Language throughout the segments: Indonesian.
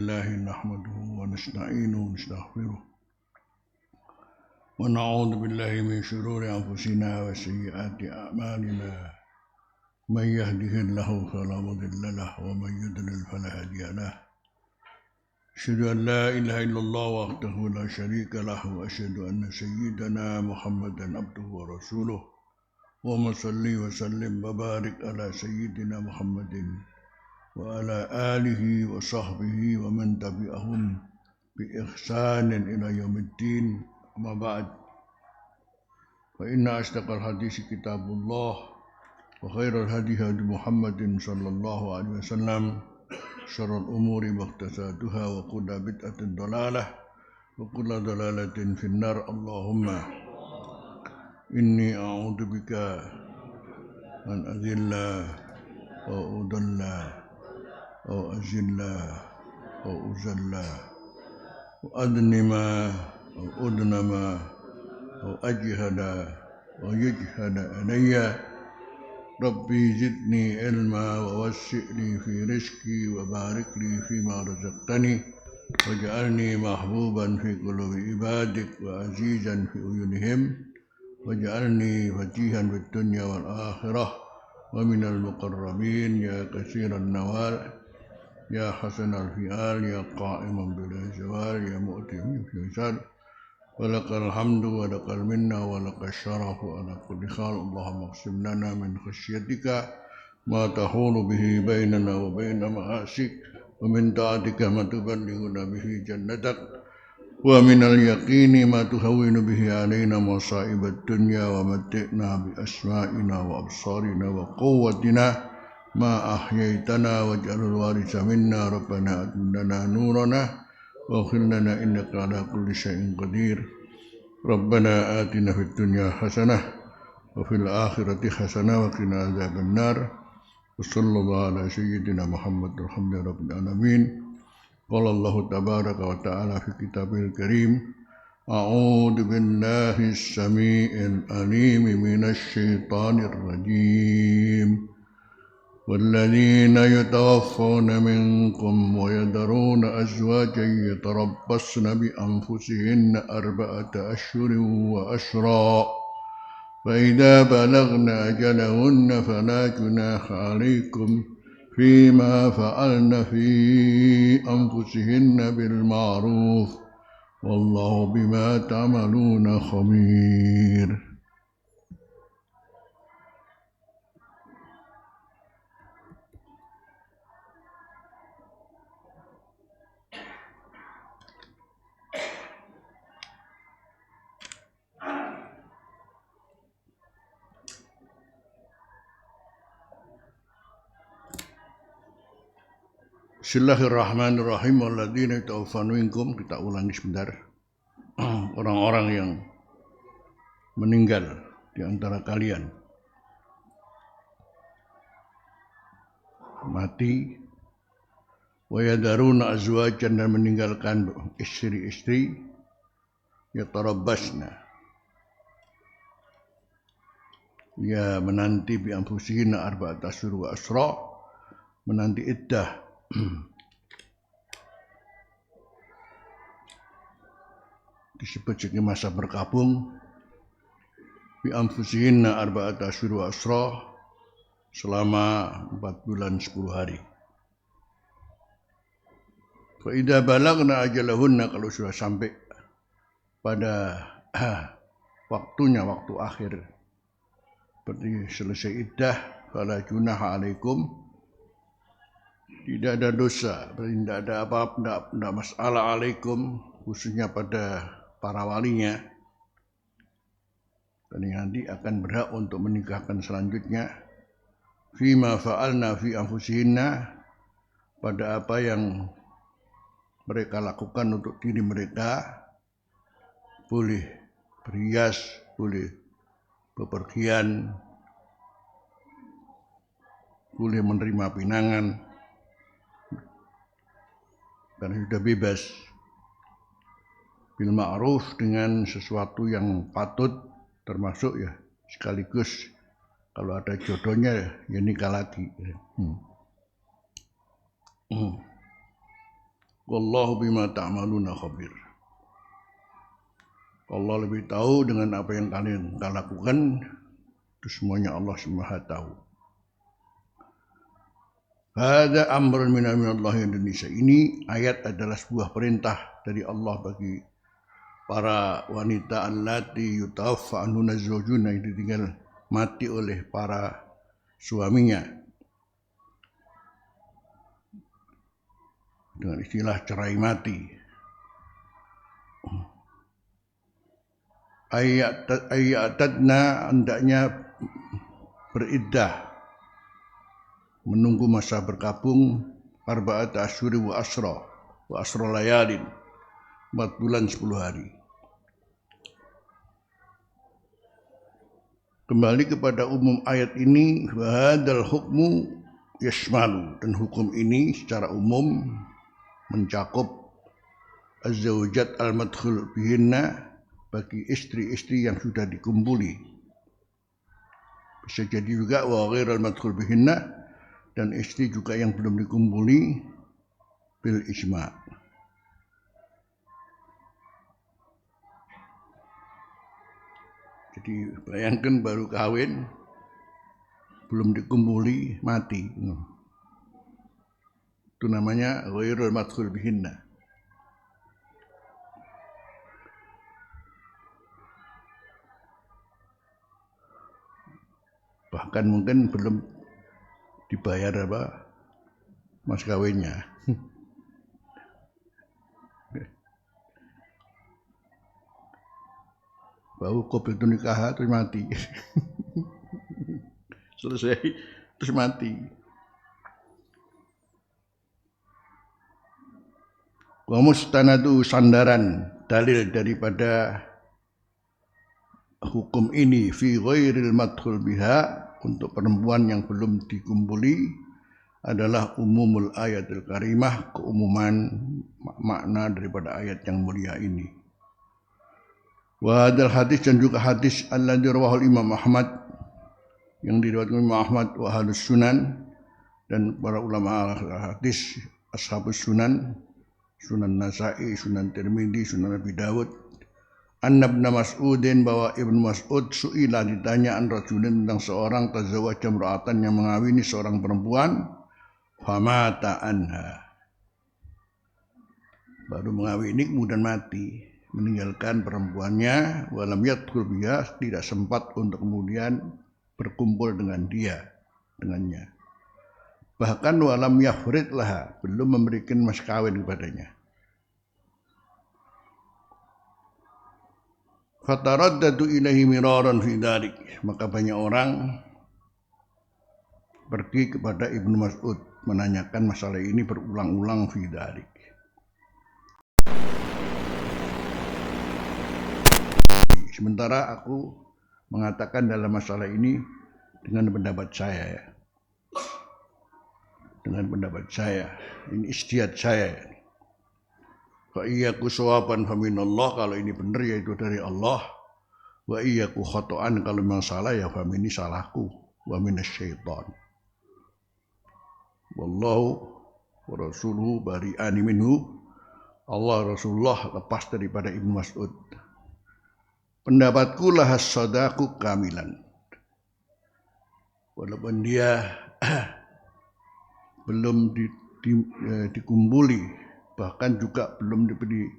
الله نحمده ونستعينه ونستغفره ونعوذ بالله من شرور أنفسنا وسيئات أعمالنا من يهده الله فلا مضل له ومن يضلل فلا هادي له أشهد أن لا إله إلا الله وحده لا شريك له وأشهد أن سيدنا محمدا عبده ورسوله اللهم صل وسلم وبارك على سيدنا محمد وعلى آله وصحبه ومن تبعهم بإحسان إلى يوم الدين. أما بعد فإن أصدق الحديث كتاب الله وخير الهدي هدي محمد صلى الله عليه وسلم شر الأمور محدثاتها وكل بدعة ضلالة وكل ضلالة في النار. اللهم إني أعوذ بك أن أذل أو أضل أو أزل أو أزل وأدنم أو أدنم أو أجهد أو يجهد علي. ربي زدني علما ووسع لي في رزقي وبارك لي فيما رزقتني واجعلني محبوبا في قلوب عبادك وعزيزا في عيونهم واجعلني فتيها في الدنيا والآخرة ومن المقربين يا كثير النوال يا حسن الفعال يا قائما بلا زوال يا مؤتي من الفيصل ولك الحمد ولك المنة ولك الشرف على كل حال. اللهم اقسم لنا من خشيتك ما تحول به بيننا وبين معاصيك ومن طاعتك ما تبلغنا به جنتك ومن اليقين ما تهون به علينا مصائب الدنيا ومتعنا بأسمائنا وأبصارنا وقوتنا ما أحييتنا واجعل الوارث منا. ربنا أتم لنا نورنا واغفر لنا إنك على كل شيء قدير. ربنا آتنا في الدنيا حسنة وفي الآخرة حسنة وقنا عذاب النار. وصلى الله على سيدنا محمد الحمد لله رب العالمين. قال الله تبارك وتعالى في كتابه الكريم أعوذ بالله السميع العليم من الشيطان الرجيم والذين يتوفون منكم ويذرون أزواجا يتربصن بأنفسهن 4 أشهر وأشرا فإذا بلغن أجلهن فلا جناح عليكم فيما فعلن في أنفسهن بالمعروف والله بما تعملون خبير. Bismillahirrahmanirrahim. Walladzina yatawaffawna minkum, kita ulangi sebentar. Orang-orang yang meninggal di antara kalian, mati, wa yadaruna azwajan, dan meninggalkan istri-istri, yatarabbasna, ya menanti bi anfusihinna 4 asyhur wa asra, menanti iddah disebut sebagai masa berkabung. Bi anfusihinna 4 asyhur wa asra, selama 4 bulan 10 hari. Fa idza balagna ajalahunna, kalau sudah sampai pada waktunya, waktu akhir, seperti selesai iddah, fala junaha alaikum, tidak ada dosa, tidak ada apa-apa, tidak masalah alaikum, khususnya pada para walinya, dan yang nanti akan berhak untuk menikahkan selanjutnya. Fima fa'alna fi anfusihinna, pada apa yang mereka lakukan untuk diri mereka, boleh berhias, boleh bepergian, boleh menerima pinangan, dan sudah bebas. Bil ma'ruf, dengan sesuatu yang patut, termasuk ya sekaligus kalau ada jodohnya ya nikah lagi. Wallahu bima ta'maluna khabir. Allah lebih tahu dengan apa yang kalian lakukan. Itu semuanya Allah Maha tahu. Hada amrun minallahi Indonesia. Ini ayat adalah sebuah perintah dari Allah bagi para wanita allati yutawaffa anhunna zawjuna, yang ditinggal mati oleh para suaminya. Dengan istilah cerai mati. Ayatadna hendaknya beriddah, menunggu masa berkabung arba'at asyuri wa asra layalin, 4 bulan 10 hari. Kembali kepada umum ayat ini, wahadal hukmu yashmalu, dan hukum ini secara umum mencakup az-zawjat al-madkhul bihinna, bagi istri-istri yang sudah dikumpuli. Bisa jadi juga wa ghairal madkhul bihinna, dan istri juga yang belum dikumpuli bil ijma'. Jadi bayangkan baru kawin, belum dikumpuli, mati. Itu namanya ghairul madkhul bihinna. Bahkan mungkin belum dibayar mas kawinnya. Bau kopi itu nikah terus mati. Selesai terus mati. Wa mustanadu, sandaran dalil daripada hukum ini fi ghairil madkhul biha, untuk perempuan yang belum dikumpuli, adalah umumul ayatul karimah, keumuman makna daripada ayat yang mulia ini. Wa hadal hadis, dan juga hadis alladzi rawahul Imam Ahmad, yang diriwayatkan Imam Ahmad wa ahlus sunan, dan para ulama hadis ashabus sunan, Sunan Nasa'i, Sunan Tirmidzi, Sunan Abi Dawud, Anna ibn Mas'udin, bahwa Ibnu Mas'ud su'ila, ditanya an rajulin, tentang seorang tazawwaja imra'atan, yang mengawini seorang perempuan, famata anha, baru mengawini kemudian mati, meninggalkan perempuannya, walam yadkhul biha, tidak sempat untuk kemudian berkumpul dengan dengannya. Bahkan walam yafrid laha, belum memberikan mas kawin kepadanya. Fataraddadu ilaihi miraran fi dzalik, maka banyak orang pergi kepada Ibnu Mas'ud menanyakan masalah ini berulang-ulang fi dzalik. Sementara aku mengatakan dalam masalah ini dengan pendapat saya, ini ijtihad saya. Fa iyyaku shawaban fa minallah, kalau ini benar ya itu dari Allah. Wa iyyaku khata'an, kalau memang salah ya fa minni, salahku. Wa minasyaitan. Wallahu wa rasuluhu bari'ani minhu. Allah Rasulullah lepas daripada Ibnu Mas'ud. Pendapatku lahas sadaku kamilan. Walaupun dia belum dikumpuli, bahkan juga belum diberi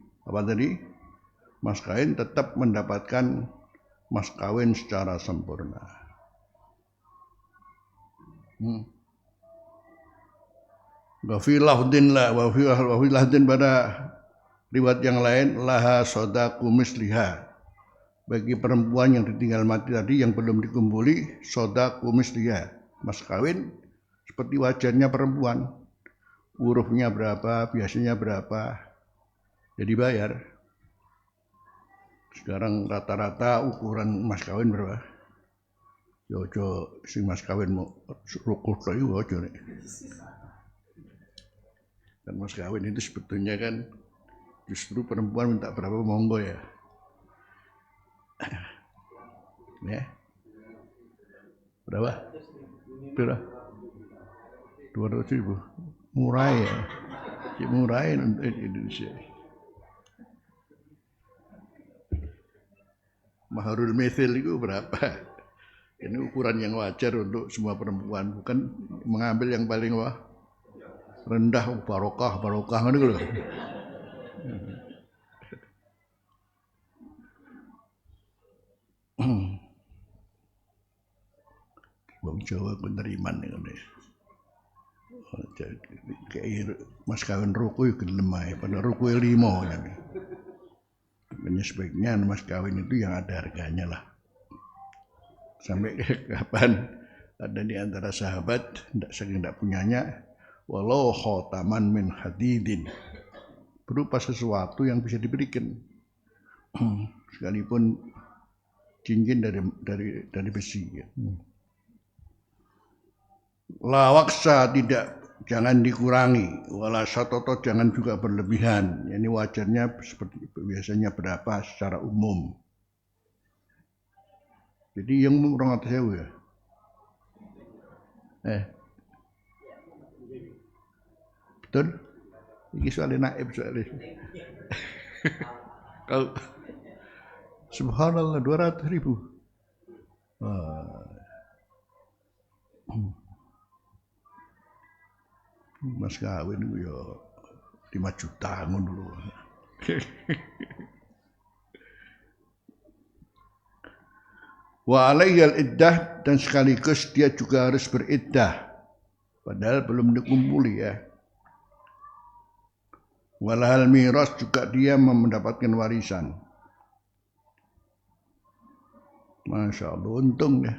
mas kawin, tetap mendapatkan mas kawin secara sempurna. Wa fi lahdin, pada riwayat yang lain, laha sadaku misliha, bagi perempuan yang ditinggal mati tadi yang belum dikumpuli, sadaku misliha, mas kawin seperti wajarnya perempuan, hurufnya berapa, biasanya berapa, jadi bayar. Sekarang rata-rata ukuran mas kawin berapa? Jojo sing mas kawin mau rukuh tayu ojo nek. Dan mas kawin itu sebetulnya kan justru perempuan minta berapa monggo ya. Ya. Berapa? 200.000. Murah ya. Dimurahin untuk Indonesia. Maharul mithil itu berapa? Ini ukuran yang wajar untuk semua perempuan, bukan mengambil yang paling rendah, barokah kan itu loh. Wong Jawa penerimaan ini. Kayak mas kawin ruku gelem ae, pada ruku 5 yani. Makanya sebaiknya mas kawin itu yang ada harganya lah. Sampai kapan ada di antara sahabat saking tidak punyanya, walau khotaman min hadidin, berupa sesuatu yang bisa diberikan, sekalipun cincin dari besi. Lawaksa jangan dikurangi, wala satoto jangan juga berlebihan. Ini wajarnya seperti biasanya berapa secara umum. Jadi yang orang atas sewu ya. Betul? Ini soalnya naib soalnya. Kalau subhanallah 200.000. Mas kawin itu ya 5 juta dulu. Wa alayyal iddah, dan sekaligus dia juga harus beriddah. Padahal belum dikumpuli ya. Walahal miras, juga dia mendapatkan warisan. Masya Allah, untung ya.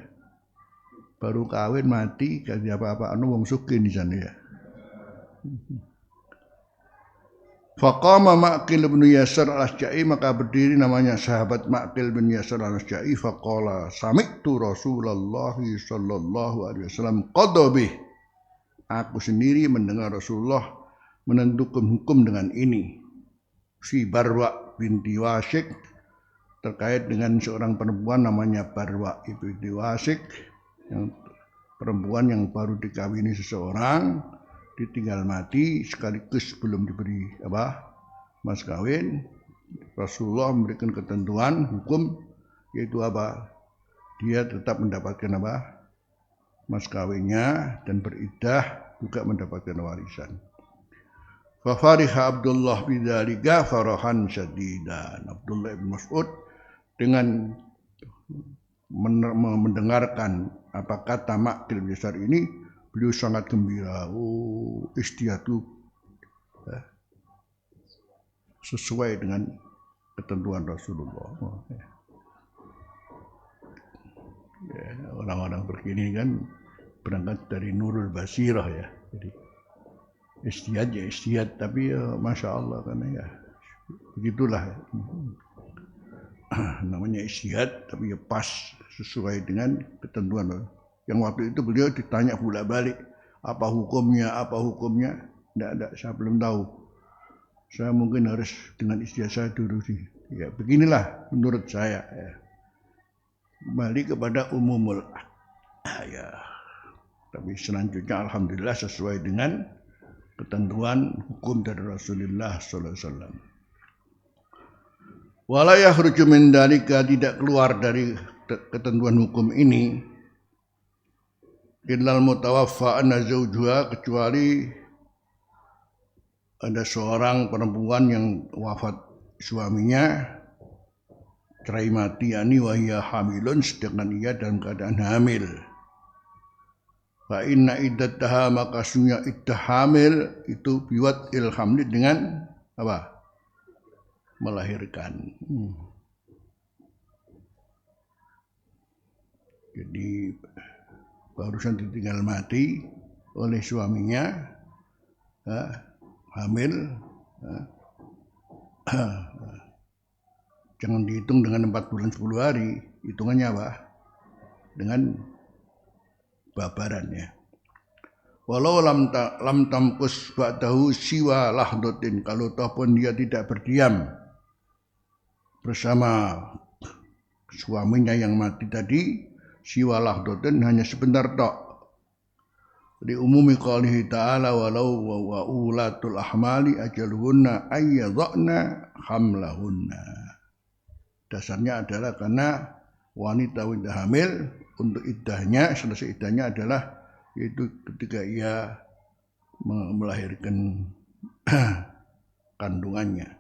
Baru kawin mati, kasih apa-apa wong sugih di sana ya. Faqama Ma'qil bin Yasar al-Asja'i, maka berdiri namanya sahabat Ma'qil bin Yasar al-Asja'i, faqala sami'tu Rasulullah sallallahu alaihi wasallam qadabih. Aku sendiri mendengar Rasulullah menentukan hukum dengan ini. Si Barwa binti Wasyik, terkait dengan seorang perempuan namanya Barwa binti Wasyik, yang perempuan yang baru dikawini seseorang, ditinggal mati sekaligus belum diberi mas kawin. Rasulullah memberikan ketentuan hukum, yaitu dia tetap mendapatkan mas kawinnya dan beriddah, juga mendapatkan warisan. Fa fariha Abdullah bidzalika farahan syadidan. Abdullah bin Mas'ud dengan mendengarkan apa kata Ma'qil bin Yasar ini, beliau sangat gembira. Istiyatu sesuai dengan ketentuan Rasulullah. Orang-orang begini kan berangkat dari Nurul Basirah ya. Jadi istiyad, tapi Masya Allah karena ya begitulah. Namanya istiyad, tapi pas sesuai dengan ketentuan. Yang waktu itu beliau ditanya bolak-balik, apa hukumnya? Tidak, saya belum tahu. Saya mungkin harus dengan istihad saya dulu sih. Ya, beginilah menurut saya. Ya. Kembali kepada umumul ayah. Tapi selanjutnya alhamdulillah sesuai dengan ketentuan hukum dari Rasulullah sallallahu alaihi wasallam. Wala yakhruju min dalika, tidak keluar dari ketentuan hukum ini, illal mutawaffa anna zawjuha, kecuali ada seorang perempuan yang wafat suaminya, cerai mati, yani wahia hamilun, sedangkan ia dalam keadaan hamil. Fa inna iddataha, maka sungguhnya iddah hamil itu biwat ilhamli, dengan melahirkan. Jadi barusan ditinggal mati oleh suaminya, hamil, jangan dihitung dengan 4 bulan 10 hari, hitungannya dengan babaran ya. Walau lam tamkus ba'dahu siwa lahdotin, kalau toh pun dia tidak berdiam bersama suaminya yang mati tadi, siwa lahdotin, hanya sebentar tok. Di umumi qaulihi ta'ala walau wa ulatul ahmali ajaluhunna ayyadhna hamlahunna. Dasarnya adalah karena wanita hamil untuk iddahnya, selesai iddahnya adalah yaitu ketika ia melahirkan kandungannya.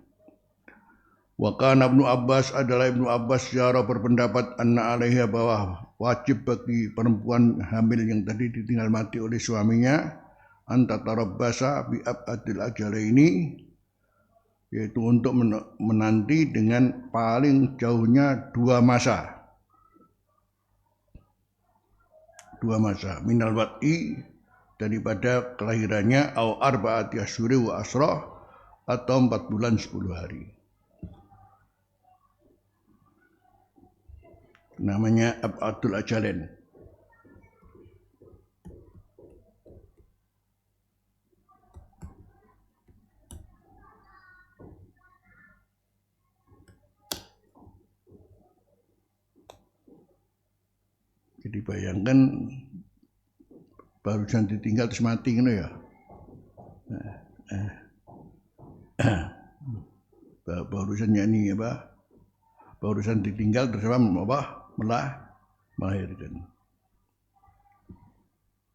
Wa kana Ibnu Abbas adalah Ibnu Abbas jara berpendapat anna alaiha bahwa wajib bagi perempuan hamil yang tadi ditinggal mati oleh suaminya anta tarabbasa bi abadil ajalaini, yaitu untuk menanti dengan paling jauhnya dua masa minal wad'i daripada kelahirannya au arba'ati asyuri wa asra atau 4 bulan 10 hari. Namanya abadul ajalain. Jadi bayangkan barusan ditinggal terus mati gitu ya. Barusan nyanyi apa? Barusan ditinggal terus melahirkan.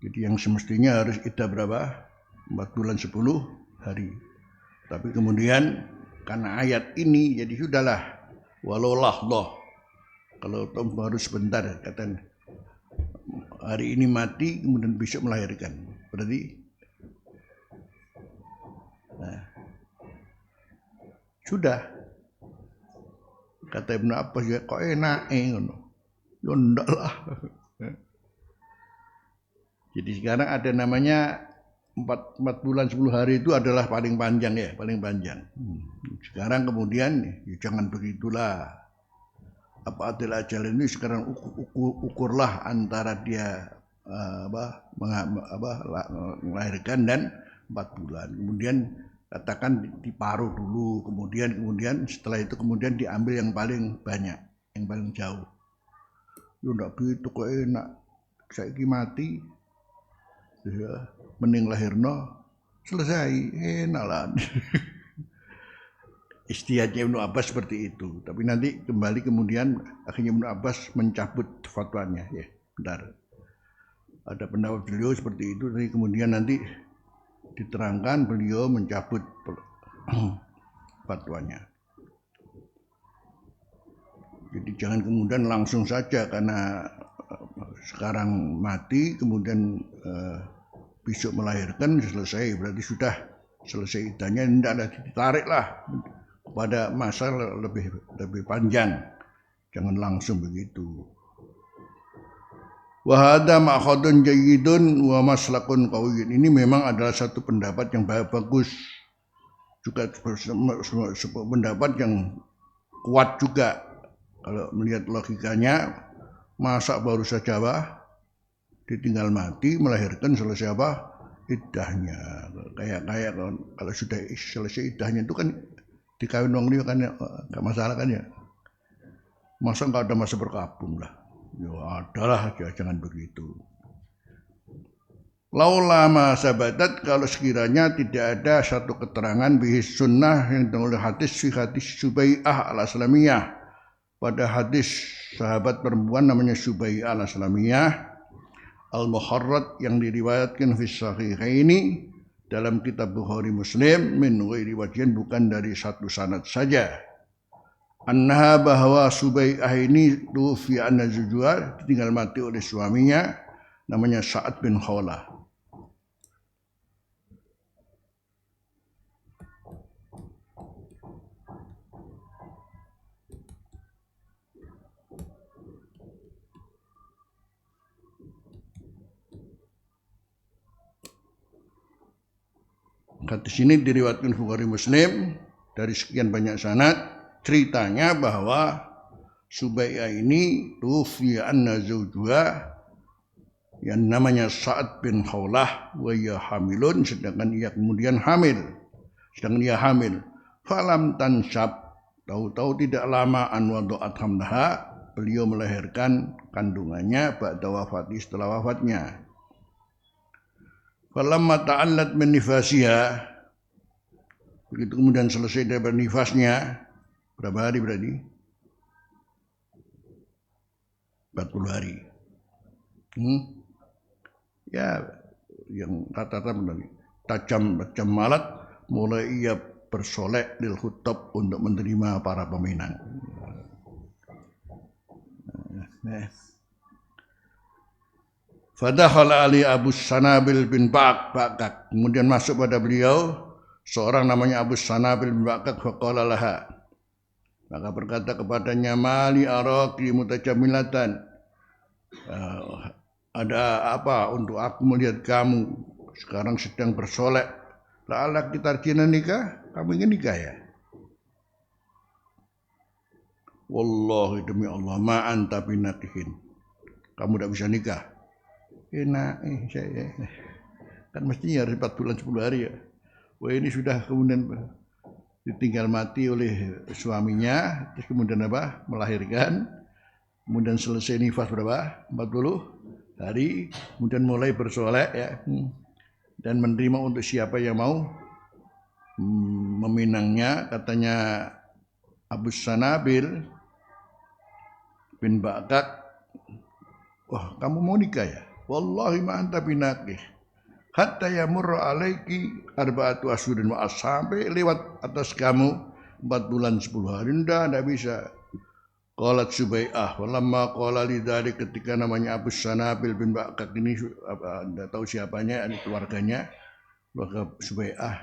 Jadi yang semestinya harus iddah berapa? 4 bulan 10 hari. Tapi kemudian karena ayat ini jadi sudahlah walau lahdah. Kalau baru sebentar kata hari ini mati kemudian besok melahirkan. Berarti sudah kata Ibnu Abbas ya kok enak ngono. Ya ndak lah. Jadi sekarang ada namanya 4 bulan 10 hari itu adalah paling panjang ya, paling panjang. Sekarang kemudian ya jangan begitulah. Apa adalah jalan ini sekarang ukurlah antara dia melahirkan dan 4 bulan. Kemudian katakan diparuh dulu, kemudian setelah itu kemudian diambil yang paling banyak, yang paling jauh. Yo ndak begitu kok enak. Saiki mati. Ya, mending lahirno selesai, enak lah. Istihadnya Ibnu Abbas seperti itu. Tapi nanti kembali kemudian akhirnya Ibnu Abbas mencabut fatwanya. Ya, bentar. Ada pendapat beliau seperti itu. Tapi kemudian nanti diterangkan beliau mencabut fatwanya. Jadi jangan kemudian langsung saja karena sekarang mati kemudian besok melahirkan selesai, berarti sudah selesai iddahnya, tidak ada ditarik lah pada masa lebih panjang. Jangan langsung begitu. Wa hadza ma'khadun jayyidun wa maslakun qawiyyun. Ini memang adalah satu pendapat yang bagus, juga pendapat yang kuat juga. Kalau melihat logikanya, masa baru saja ditinggal mati melahirkan selesai iddahnya. Kayak kalau sudah selesai iddahnya itu kan dikawin wong liya kan enggak masalah kan ya. Masa enggak ada masa berkabung lah. Ya adalah jangan begitu. Laula ma sabatat, kalau sekiranya tidak ada satu keterangan bihis sunnah yang oleh hadis Subai'ah al-Aslamiyah, pada hadis sahabat perempuan namanya Subai'ah al-Aslamiyah al-Muharrad yang diriwayatkan fi sahihaini dalam kitab Bukhari Muslim min ghairi wajhin, bukan dari satu sanad saja. Annaha, bahwa Subai'ah ini tufi anna zujua, ditinggal mati oleh suaminya namanya Sa'ad bin Khawlah. Hadis ini diriwayatkan Bukhari Muslim dari sekian banyak sanad. Ceritanya bahwa Subai'ah ini tufiya anna zawjuha yang namanya Sa'ad bin Khawlah wa ya hamilun, sedangkan ia kemudian hamil. Falam tansab, tahu-tahu tidak lama an wada'at hamlaha, beliau melahirkan kandungannya ba'da wafati, setelah wafatnya. Falamma ta'allat min nifasiha, begitu kemudian selesai dari nifasnya, berapa hari berarti? 40 hari. Ya, yang rata-rata benar. Tajam malat, mulai ia bersolek lil khutab untuk menerima para peminang. Fadakhala ali Abu Sanabil bin Ba'kak. Kemudian masuk pada beliau seorang namanya Abu Sanabil bin Ba'kak, faqala laha. Maka berkata kepadanya, mali araqi mutajamilatan. Ada apa untuk aku melihat kamu sekarang sedang bersolek? La'alla kita nikah? Kamu ingin nikah ya? Wallahi demi Allah, ma anta binakihin. Kamu tidak bisa nikah. Enak, saya kan mestinya harus 4 bulan 10 hari ya. Wah, ini sudah kemudian ditinggal mati oleh suaminya, terus kemudian apa? Melahirkan, kemudian selesai nifas berapa? 40 hari, kemudian mulai bersolek ya, dan menerima untuk siapa yang mau meminangnya. Katanya Abu Sanabil bin Ba'kak, wah kamu mau nikah ya? Wallahi ma anta binakih hatta yamurra alaiki arba'atu asyurin wa sampai lewat atas kamu 4 bulan 10 hari. Tidak bisa. Qalat Subai'ah, walamma qala lidzalik, ketika namanya Abu Sanabil bin Ba'kak ini tidak tahu siapanya, ini keluarganya, maka Subai'ah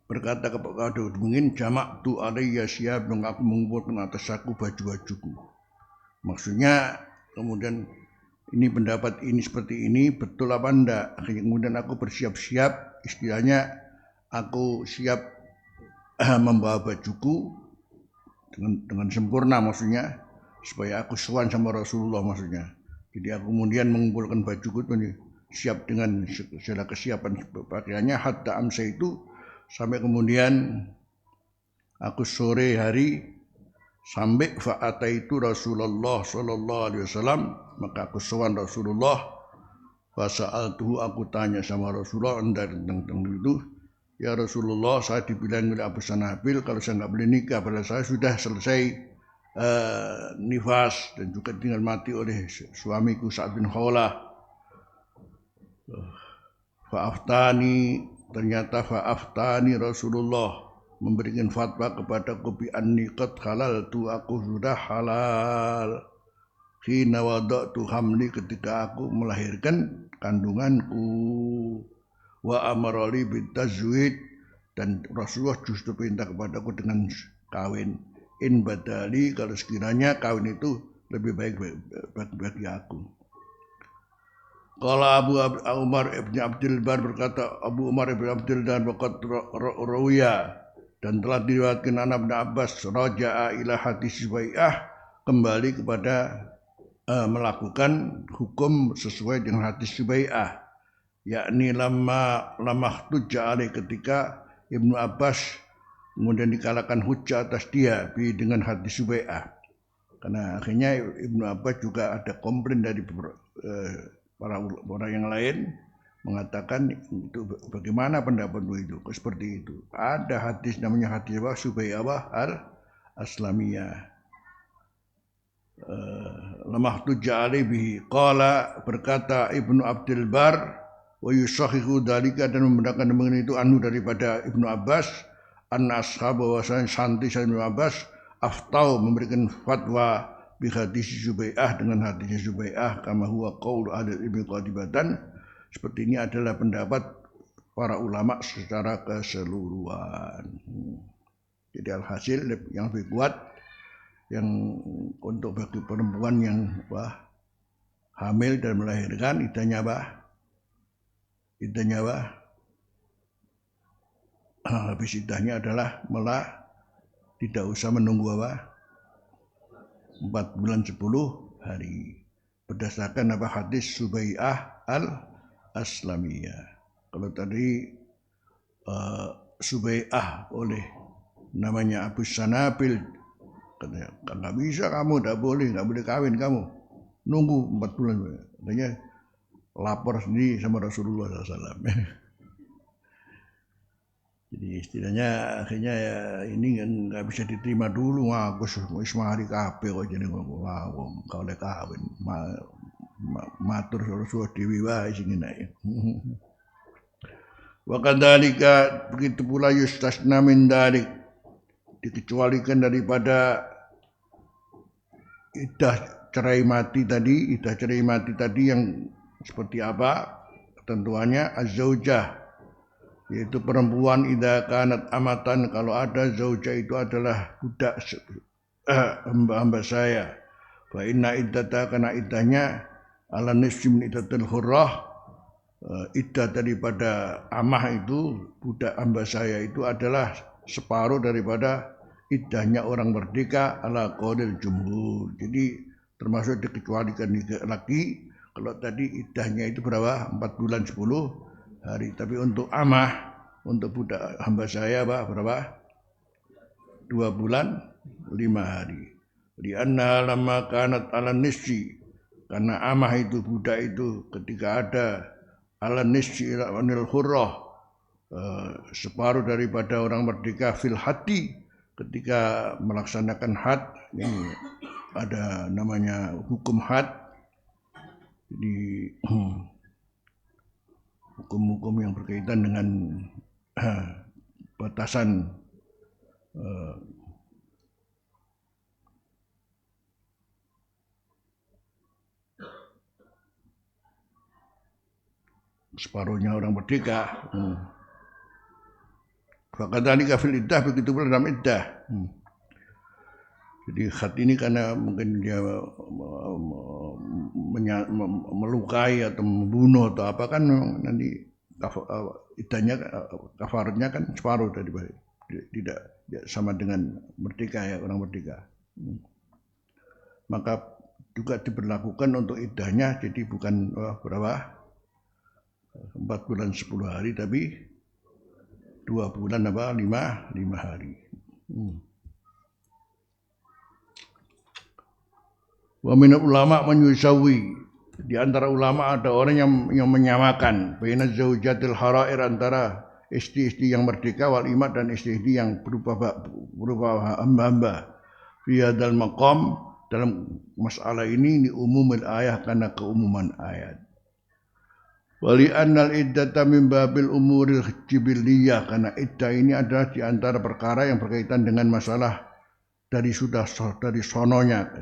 berkata kepada mungkin jamak tu alayya siap dong, aku mengumpulkan atas aku baju-bajuku. Maksudnya kemudian ini pendapat ini seperti ini betul apa enggak? Akhirnya kemudian aku bersiap-siap, istilahnya aku siap membawa bajuku dengan sempurna, maksudnya supaya aku sowan sama Rasulullah, maksudnya. Jadi aku kemudian mengumpulkan bajuku siap dengan segala kesiapan pakaiannya, hatta amsa itu sampai kemudian aku sore hari sampai fa'ata itu Rasulullah sallallahu alaihi wasallam, maka aku sowan Rasulullah. Fasa'altuhu, aku tanya sama Rasulullah tentang itu. Ya Rasulullah, saya dibilang oleh Abu Sanabil kalau saya nggak boleh nikah, padahal saya sudah selesai nifas dan juga tinggal mati oleh suamiku Sa'ad bin Khawlah. Ternyata fa'aftani Rasulullah memberikan fatwa kepadaku bi anni qad halaltu, aku sudah halal. Hina wada'tu hamli, ketika aku melahirkan kandunganku. Wa amarali bitazwid, dan Rasulullah justru perintah kepadaku dengan kawin. In badali, kalau sekiranya kawin itu lebih baik bagi aku. Kalau Abu Umar ibn Abdul Bar berkata, Abu Umar ibn Abdul Bar waqad rawiya, dan telah diriwayatkan anak Ibn Abbas, raja'a ila hadis Subai'ah, kembali kepada melakukan hukum sesuai dengan hadis Subai'ah, yakni lamah tujja alaih, ketika Ibnu Abbas kemudian dikalahkan hujjah atas dia dengan hadis Subai'ah. Karena akhirnya Ibnu Abbas juga ada komplain dari para orang yang lain mengatakan itu bagaimana pendapatmu itu, seperti itu. Ada hadis namanya hadis Subai'ah al-Aslamiyah. Lamah tujja alaih bihi. Qala, berkata Ibnu Abdul Bar, wa yusahihu dalika, dan membenarkan mengenai itu anu daripada Ibnu Abbas, anna ashab, bahwasanya santri Ibnu Abbas aftau, memberikan fatwa bi hadis Subai'ah, dengan hadis Subai'ah, kama huwa qaul ahli ilmi qadibatan, seperti ini adalah pendapat para ulama secara keseluruhan. Jadi alhasil yang lebih kuat yang untuk bagi perempuan yang hamil dan melahirkan, idahnya habis idahnya adalah tidak usah menunggu 4 bulan 10 hari, berdasarkan hadis Subai'ah al-Aslamiyah. Kalau tadi Subai'ah oleh namanya Abu Sanabil, katanya nggak boleh kawin, kamu nunggu 4 bulan. Katanya lapor sendiri sama Rasulullah SAW. Jadi istilahnya akhirnya ya ini kan nggak bisa diterima dulu, aku semua hari kabeh kok jadi ngomong kau lek kawin matur suruh dewi wae sing enak. Wa kadzalika begitu pula yustasna min dalik, dikecualikan daripada iddah cerai mati tadi yang seperti apa ketentuannya az-zaujah, yaitu perempuan idza kanat amatan, kalau ada zaujah itu adalah budak hamba saya, fa inna iddata, kana iddahnya ala nisfi min iddatil hurrah, iddah daripada amah itu budak hamba saya itu adalah separuh daripada iddahnya orang merdeka ala qaulil jumhur. Jadi termasuk dikecualikan lagi kalau tadi iddahnya itu berapa? 4 bulan 10 hari. Tapi untuk amah, untuk budak hamba saya berapa? 2 bulan 5 hari. Lianna lamma kanat ala nisfi, karena amah itu budak itu ketika ada ala nisfi anil hurrah, separuh daripada orang merdeka fil hati, ketika melaksanakan had, ini ada namanya hukum had. Jadi hukum-hukum yang berkaitan dengan batasan separuhnya orang merdeka. Fakadzalika fil iddah, begitu pula dalam iddah. Jadi khat ini karena mungkin dia melukai atau membunuh atau apa kan nanti iddahnya kafaratnya kan separuh daripada, tidak sama dengan merdeka ya, orang merdeka. Maka juga diberlakukan untuk iddahnya, jadi bukan berapa 4 bulan 10 hari tapi 2 bulan 5 hari. Wa minal ulama menyusawi, di antara ulama ada orang yang menyamakan baina zaujatil harair, antara istri-istri yang merdeka wal imat dan istri-istri yang berupa hamba-hamba. Fi hadzal maqam, dalam masalah ini umumul ayat, karena keumuman ayat. Wali annal iddata min babil umuril jibiliyah, karena iddah ini adalah di antara perkara yang berkaitan dengan masalah dari sononya,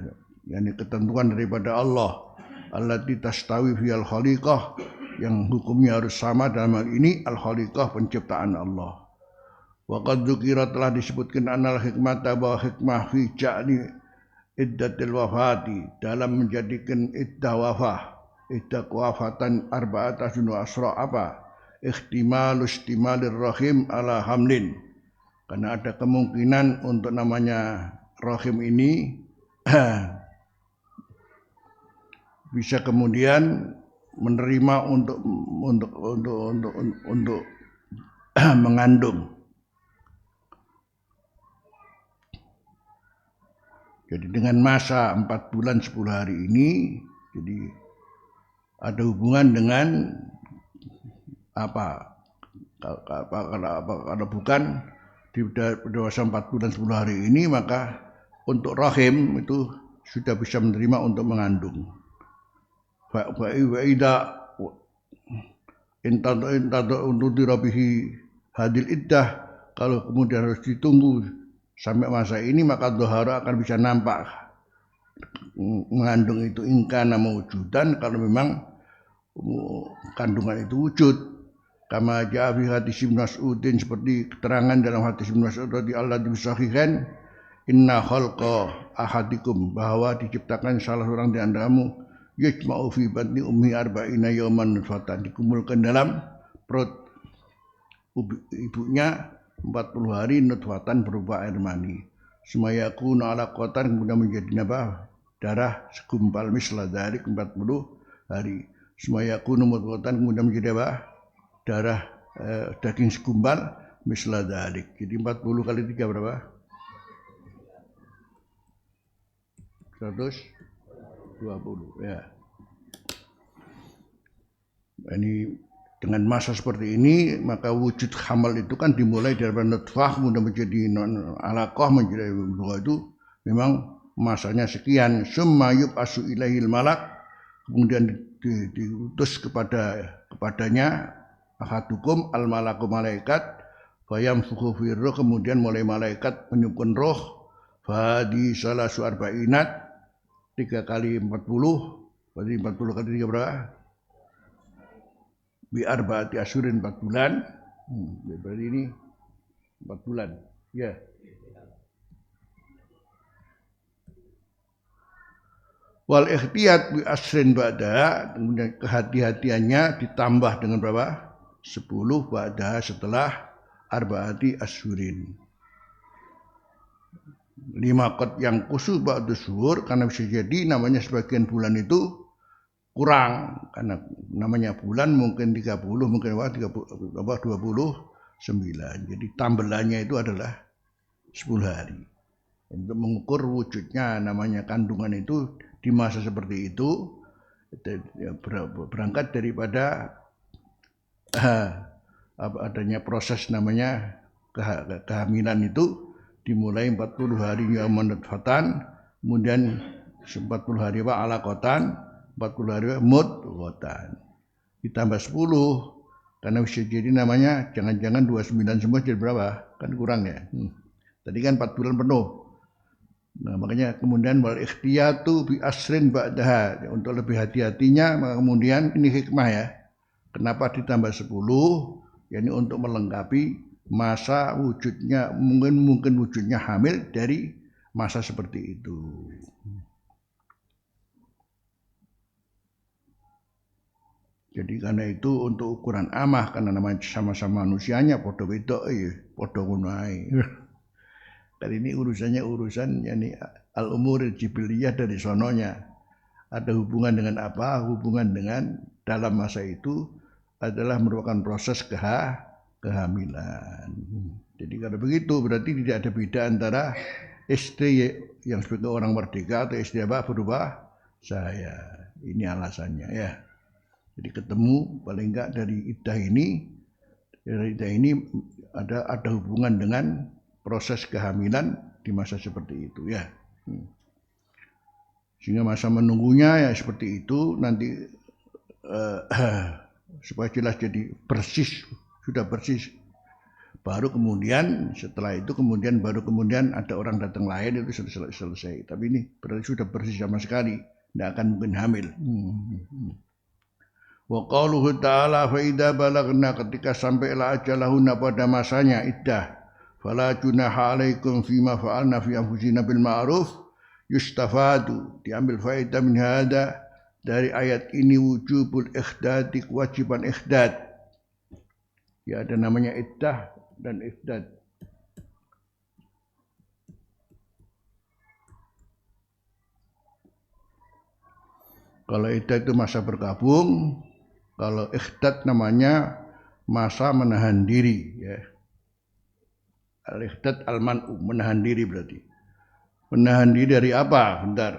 yakni ketentuan daripada Allah, allati tastawi fil khaliqah, yang hukumnya harus sama dalam hal ini al khaliqah, penciptaan Allah. Wa qad dzukira, telah disebutkan anal hikmata, bahwa hikmah fi ja'li iddatil wafati, dalam menjadikan iddah wafah, iddah kewafatan arba'atun wa asra, apa? Istimalir rahim ala hamlin, karena ada kemungkinan untuk namanya rahim ini bisa kemudian menerima untuk mengandung. Jadi dengan masa 4 bulan 10 hari ini, jadi ada hubungan dengan apa? Kalau bukan di dewasa 4 bulan 10 hari ini, maka untuk rahim itu sudah bisa menerima untuk mengandung. Fa'ida untuk dirabihi hadil iddah, kalau kemudian harus ditunggu sampai masa ini, maka dhahara akan bisa nampak mengandung itu ingkana mawujudan, kalau memang kandungan itu wujud. Kama ja'a fi hadis Ibnu Mas'udin, seperti keterangan dalam hadis Ibnu Mas'ud radhiyallahu anhu, inna khalqa ahadikum, bahwa diciptakan salah seorang di antaramu, yajma'u fi batni ummi arba'ina yawman nutfatan, dikumpulkan dalam perut ibunya 40 hari nutfatan, berupa air mani. Sumayakuna alaqatan, kemudian menjadi apa? Darah segumpal, misla dari 40 hari. Sumayakuna mudghatan, kemudian menjadi apa? Darah daging segumpal, misla dari. Jadi 40 kali 3 berapa? 120 ya. Ini dengan masa seperti ini maka wujud hamal itu kan dimulai dari nutfah kemudian menjadi alaqah menjadi mudghah itu memang masanya sekian. Summa yub'asu ilaihil malak, kemudian diutus kepadanya ahadukum al malaku malaikat fayam fuhu firruh, kemudian mulai malaikat meniupkan roh fadi salasu arba'inat 3 kali 40, berarti 40 kali 3 berapa? Bi arba'ati asyurin 4 bulan. Berarti ini 4 bulan. Ya. Wal ikhtiyat bi asrin ba'da, kemudian kehati-hatiannya ditambah dengan berapa? 10 ba'da setelah arba'ati asyurin. 5 qad yang khusus ba'du syuhur, karena bisa jadi namanya sebagian bulan itu kurang, karena namanya bulan mungkin 30, mungkin 29. Jadi tambelannya itu adalah 10 hari. Untuk mengukur wujudnya namanya kandungan itu di masa seperti itu berangkat daripada adanya proses namanya kehamilan itu dimulai 40 hari nutfatan, kemudian 40 hari alaqatan, 40 hari mudghatan, ditambah 10 karena bisa jadi namanya jangan-jangan 29 semua jadi berapa? Kan kurang ya. Tadi kan 4 bulan penuh. Nah, makanya kemudian wal ikhtiyatu bi asrin ba'daha, untuk lebih hati-hatinya maka kemudian ini hikmah ya. Kenapa ditambah 10? Yani untuk melengkapi masa wujudnya, mungkin wujudnya hamil dari masa seperti itu. Jadi karena itu untuk ukuran amah, karena namanya sama-sama manusianya podo wedok podo ngono ae. Kali ini urusan yani al-umuril jibiliyah dari sononya. Ada hubungan dengan apa? Hubungan dengan dalam masa itu adalah merupakan proses kehamilan. Jadi kalau begitu berarti tidak ada beda antara istri yang sebagai orang merdeka atau istri apa berubah saya. Ini alasannya ya. Jadi ketemu paling enggak dari iddah ini ada hubungan dengan proses kehamilan di masa seperti itu ya. Sehingga masa menunggunya ya seperti itu nanti supaya jelas jadi sudah persis. Baru kemudian setelah itu baru kemudian ada orang datang lain itu selesai. Tapi ini berarti sudah persis sama sekali, tidak akan mungkin hamil. Wa qauluhu ta'ala fa idza balagna, ketika sampailah ajalahunna pada masanya iddah, fala junaha alaikum fima fa'alna fi anfusina bil ma'ruf yustafadu, diambil faedah min hada dari ayat ini wujubul ikhdad, kewajiban ikhdad. Ya ada namanya iddah dan ikhdad. Kalau iddah itu masa berkabung, kalau ikhdad namanya masa menahan diri ya. Al-ikhdad al-man'u, menahan diri berarti. Menahan diri dari apa? Bentar.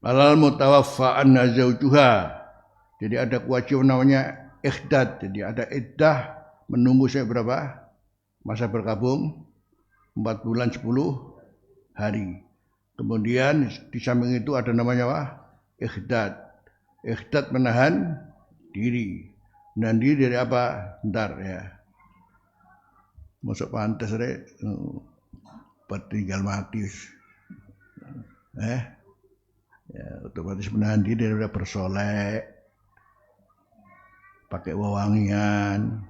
Alal mutawaffa anna zawjuha. Jadi ada kewajiban namanya ikhdad. Jadi ada iddah menunggu saya berapa? Masa berkabung 4 bulan 10 hari. Kemudian di samping itu ada namanya apa? Ikhdad. Ikhdad menahan diri. Menahan diri dari apa? Bentar ya. Masuk pantas tinggal mati. Ya, otomatis menahan diri dari bersolek, pakai wewangian,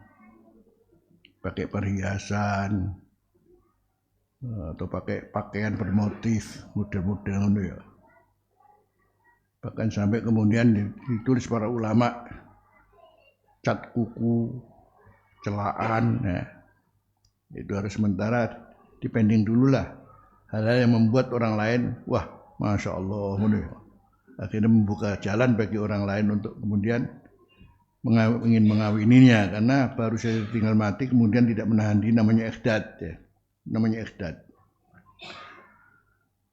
pakai perhiasan, atau pakai pakaian bermotif model-model itu ya. Bahkan sampai kemudian ditulis para ulama cat kuku, celaan, ya. Itu harus sementara dipending dulu lah. Hal-hal yang membuat orang lain, wah, masya Allah, akhirnya membuka jalan bagi orang lain untuk kemudian ingin mengawininya, karena baru saja tinggal mati kemudian tidak menahan diri, namanya ikhdad ya. Namanya ikhdad.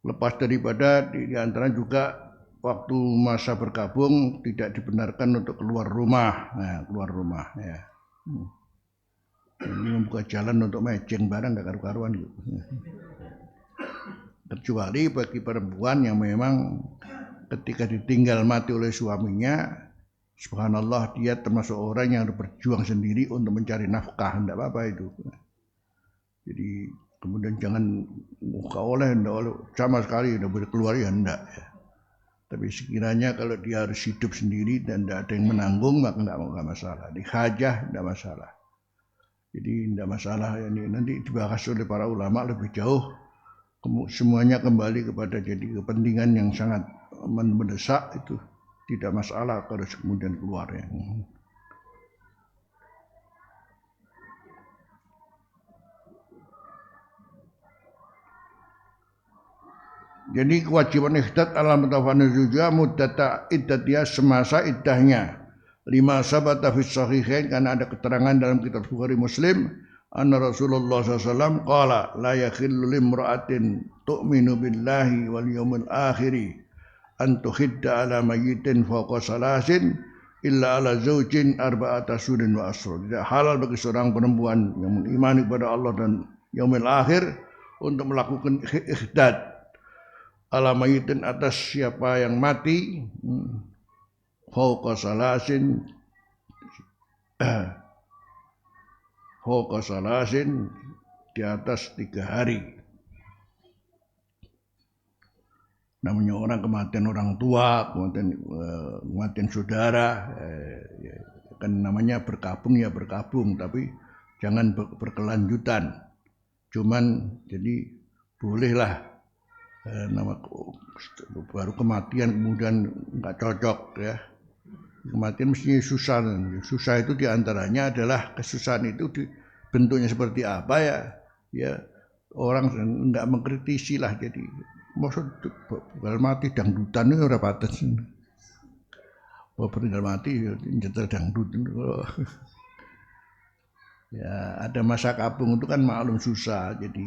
Lepas daripada di antara juga waktu masa berkabung tidak dibenarkan untuk keluar rumah. Nah, keluar rumah ya. Ini membuka jalan untuk mejeng barang gak karu-karuan gitu. Kecuali bagi perempuan yang memang ketika ditinggal mati oleh suaminya, subhanallah dia termasuk orang yang harus berjuang sendiri untuk mencari nafkah, tidak apa-apa itu. Jadi kemudian jangan enggak oleh sama sekali udah boleh keluar ya enggak ya. Tapi sekiranya kalau dia harus hidup sendiri dan tidak ada yang menanggung maka enggak masalah. Di hajah enggak masalah. Jadi enggak masalah ya, nanti dibahas oleh para ulama lebih jauh. Semuanya kembali kepada jadi kepentingan yang sangat mendesak itu tidak masalah kalau kemudian keluar ya. Jadi kewajiban ihdad ala mutawafan juga muddata iddatiha semasa iddahnya. Lima sabata fi sahihain karena ada keterangan dalam kitab Bukhari Muslim anna Rasulullah SAW qala la yakhillu limra'atin tu'minu billahi wal yawmil akhiri an tuhidda ala mayyitin fawqa salasin illa ala zawjin arba'ata surin wa asra. Tidak halal bagi seorang perempuan yang mengimani kepada Allah dan yaumil akhir untuk melakukan ihdad ala mayyitin atas siapa yang mati fawqa salasin fawqa salasin di atas 3 hari. Namanya orang kematian orang tua, kematian saudara, kan namanya berkabung ya berkabung, tapi jangan berkelanjutan. Cuman jadi bolehlah nama baru kematian kemudian nggak cocok ya. Kematian mestinya susah. Susah itu diantaranya adalah kesusahan itu bentuknya seperti apa ya. Ya orang tidak mengkritisi lah jadi. Maksud kalau mati dangdutan itu ora pates. Bahwa tinggal mati nyetel dangdut. Ya ada masa kabung itu kan maklum susah. Jadi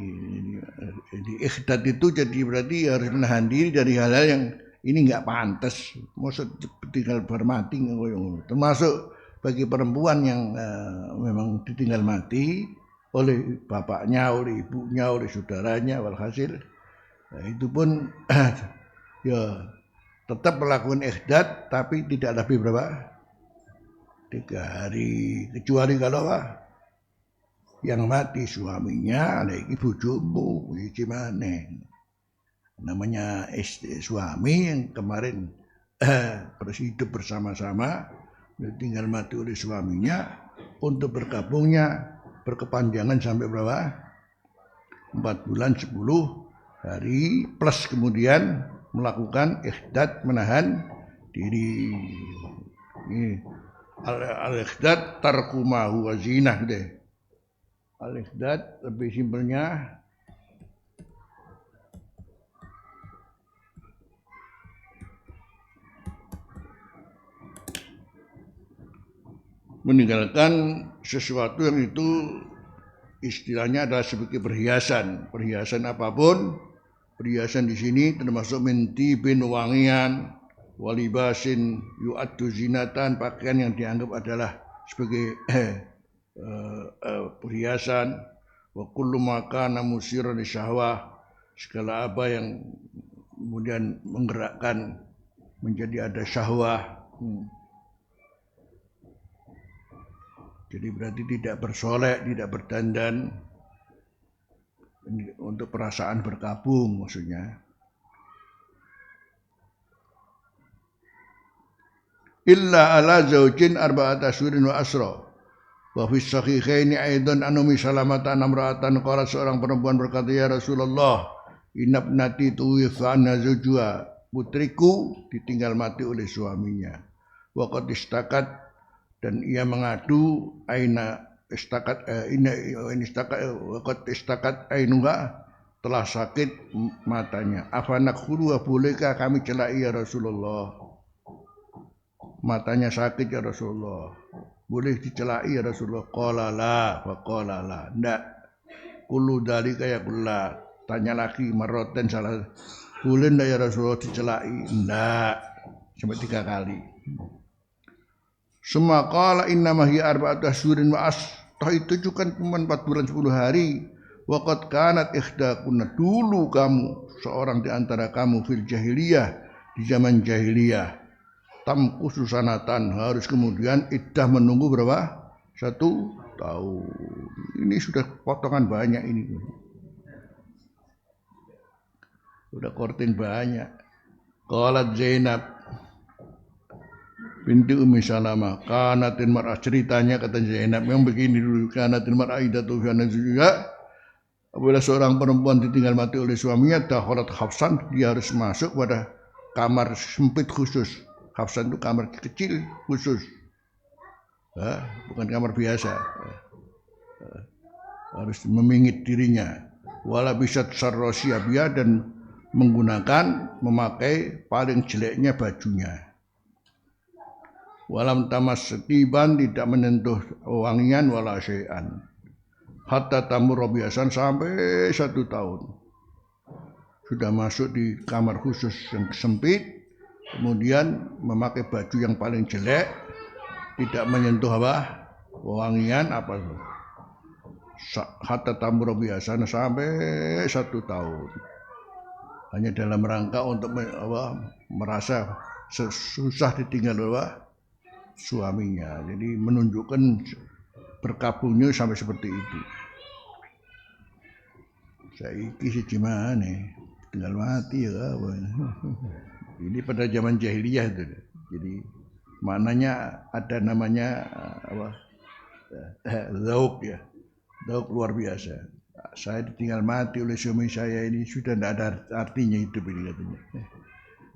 ihdad itu jadi berarti harus menahan diri dari hal-hal yang ini nggak pantas, maksud tinggal bermati, termasuk bagi perempuan yang memang ditinggal mati oleh bapaknya, oleh ibunya, oleh saudaranya, walhasil itu pun ya tetap melakukan ihdad, tapi tidak lebih berapa 3 hari, kecuali kalau yang mati suaminya, lagi bojomu, gimana? Namanya suami yang kemarin hidup bersama-sama tinggal mati oleh suaminya untuk berkabungnya berkepanjangan sampai berapa 4 bulan 10 hari plus kemudian melakukan ihdad menahan diri. Ini al-ihdad tarkumahu wa zinah deh. Al-ihdad lebih simpelnya meninggalkan sesuatu yang itu istilahnya adalah sebagai perhiasan. Perhiasan apapun, perhiasan di sini termasuk minti bin wangian, walibasin yu'addu zinatan, pakaian yang dianggap adalah sebagai perhiasan, wa kullu ma kana musiran syahwah, segala apa yang kemudian menggerakkan menjadi ada syahwah. Jadi berarti tidak bersolek, tidak berdandan untuk perasaan berkabung maksudnya. Illa ala zaujin arba'ata syurin wa asra. Wa fi sahihaini aidan an Ummi Salamah amra'atan qalat seorang perempuan berkata ya Rasulullah inabnati tuwifana zawjuha, putriku ditinggal mati oleh suaminya. Wa qad istakat dan ia mengadu aina istakat ini istakat ainuha telah sakit matanya. Afanak khuluwa bolehkah kami celai ya Rasulullah? Matanya sakit ya Rasulullah. Boleh dicelai ya Rasulullah? Qala la wa qala la. Ndak. Kullu dalika ya kullah. Tanya lagi maroten salah Boleh ndak ya Rasulullah dicelaki? Ndak. Sampai 3 kali. Summa qala innama hiya arba'atu asyhurin wa toh itu juga cuma 4 bulan 10 hari. Waqad kanat ihdakunna, dulu kamu seorang di antara kamu fil jahiliyah, di zaman jahiliyah, tamkusu sanatan, harus kemudian iddah menunggu berapa? 1 tahun. Ini sudah potongan banyak ini. Sudah kortin banyak. Qalat Zainab binti Ummi Salamah, kanatin mar'ah, ceritanya kata Zainab yang begini dulu, kanatin mar'ah idatu fi juga. Apabila seorang perempuan ditinggal mati oleh suaminya, dakhalat Hafsan, dia harus masuk pada kamar sempit khusus. Hafsan itu kamar kecil khusus, bukan kamar biasa. Harus memingit dirinya. Wala bisat sarrosiyabiyah, dan memakai paling jeleknya bajunya. Walam tamas setiban, tidak menyentuh wangian wala syai'an. Hatta tamur biasan, sampai 1 tahun. Sudah masuk di kamar khusus yang sempit, kemudian memakai baju yang paling jelek, tidak menyentuh wangian apa. Hatta tamur biasan, sampai 1 tahun. Hanya dalam rangka untuk merasa susah ditinggal suaminya. Jadi menunjukkan berkabungnya sampai seperti itu. Saiki sih gimana? Tinggal mati ya. Ini pada zaman jahiliyah itu. Jadi maknanya ada namanya zauk ya. Zauk luar biasa. Saya ditinggal mati oleh suami saya, ini sudah tidak ada artinya hidup ini katanya.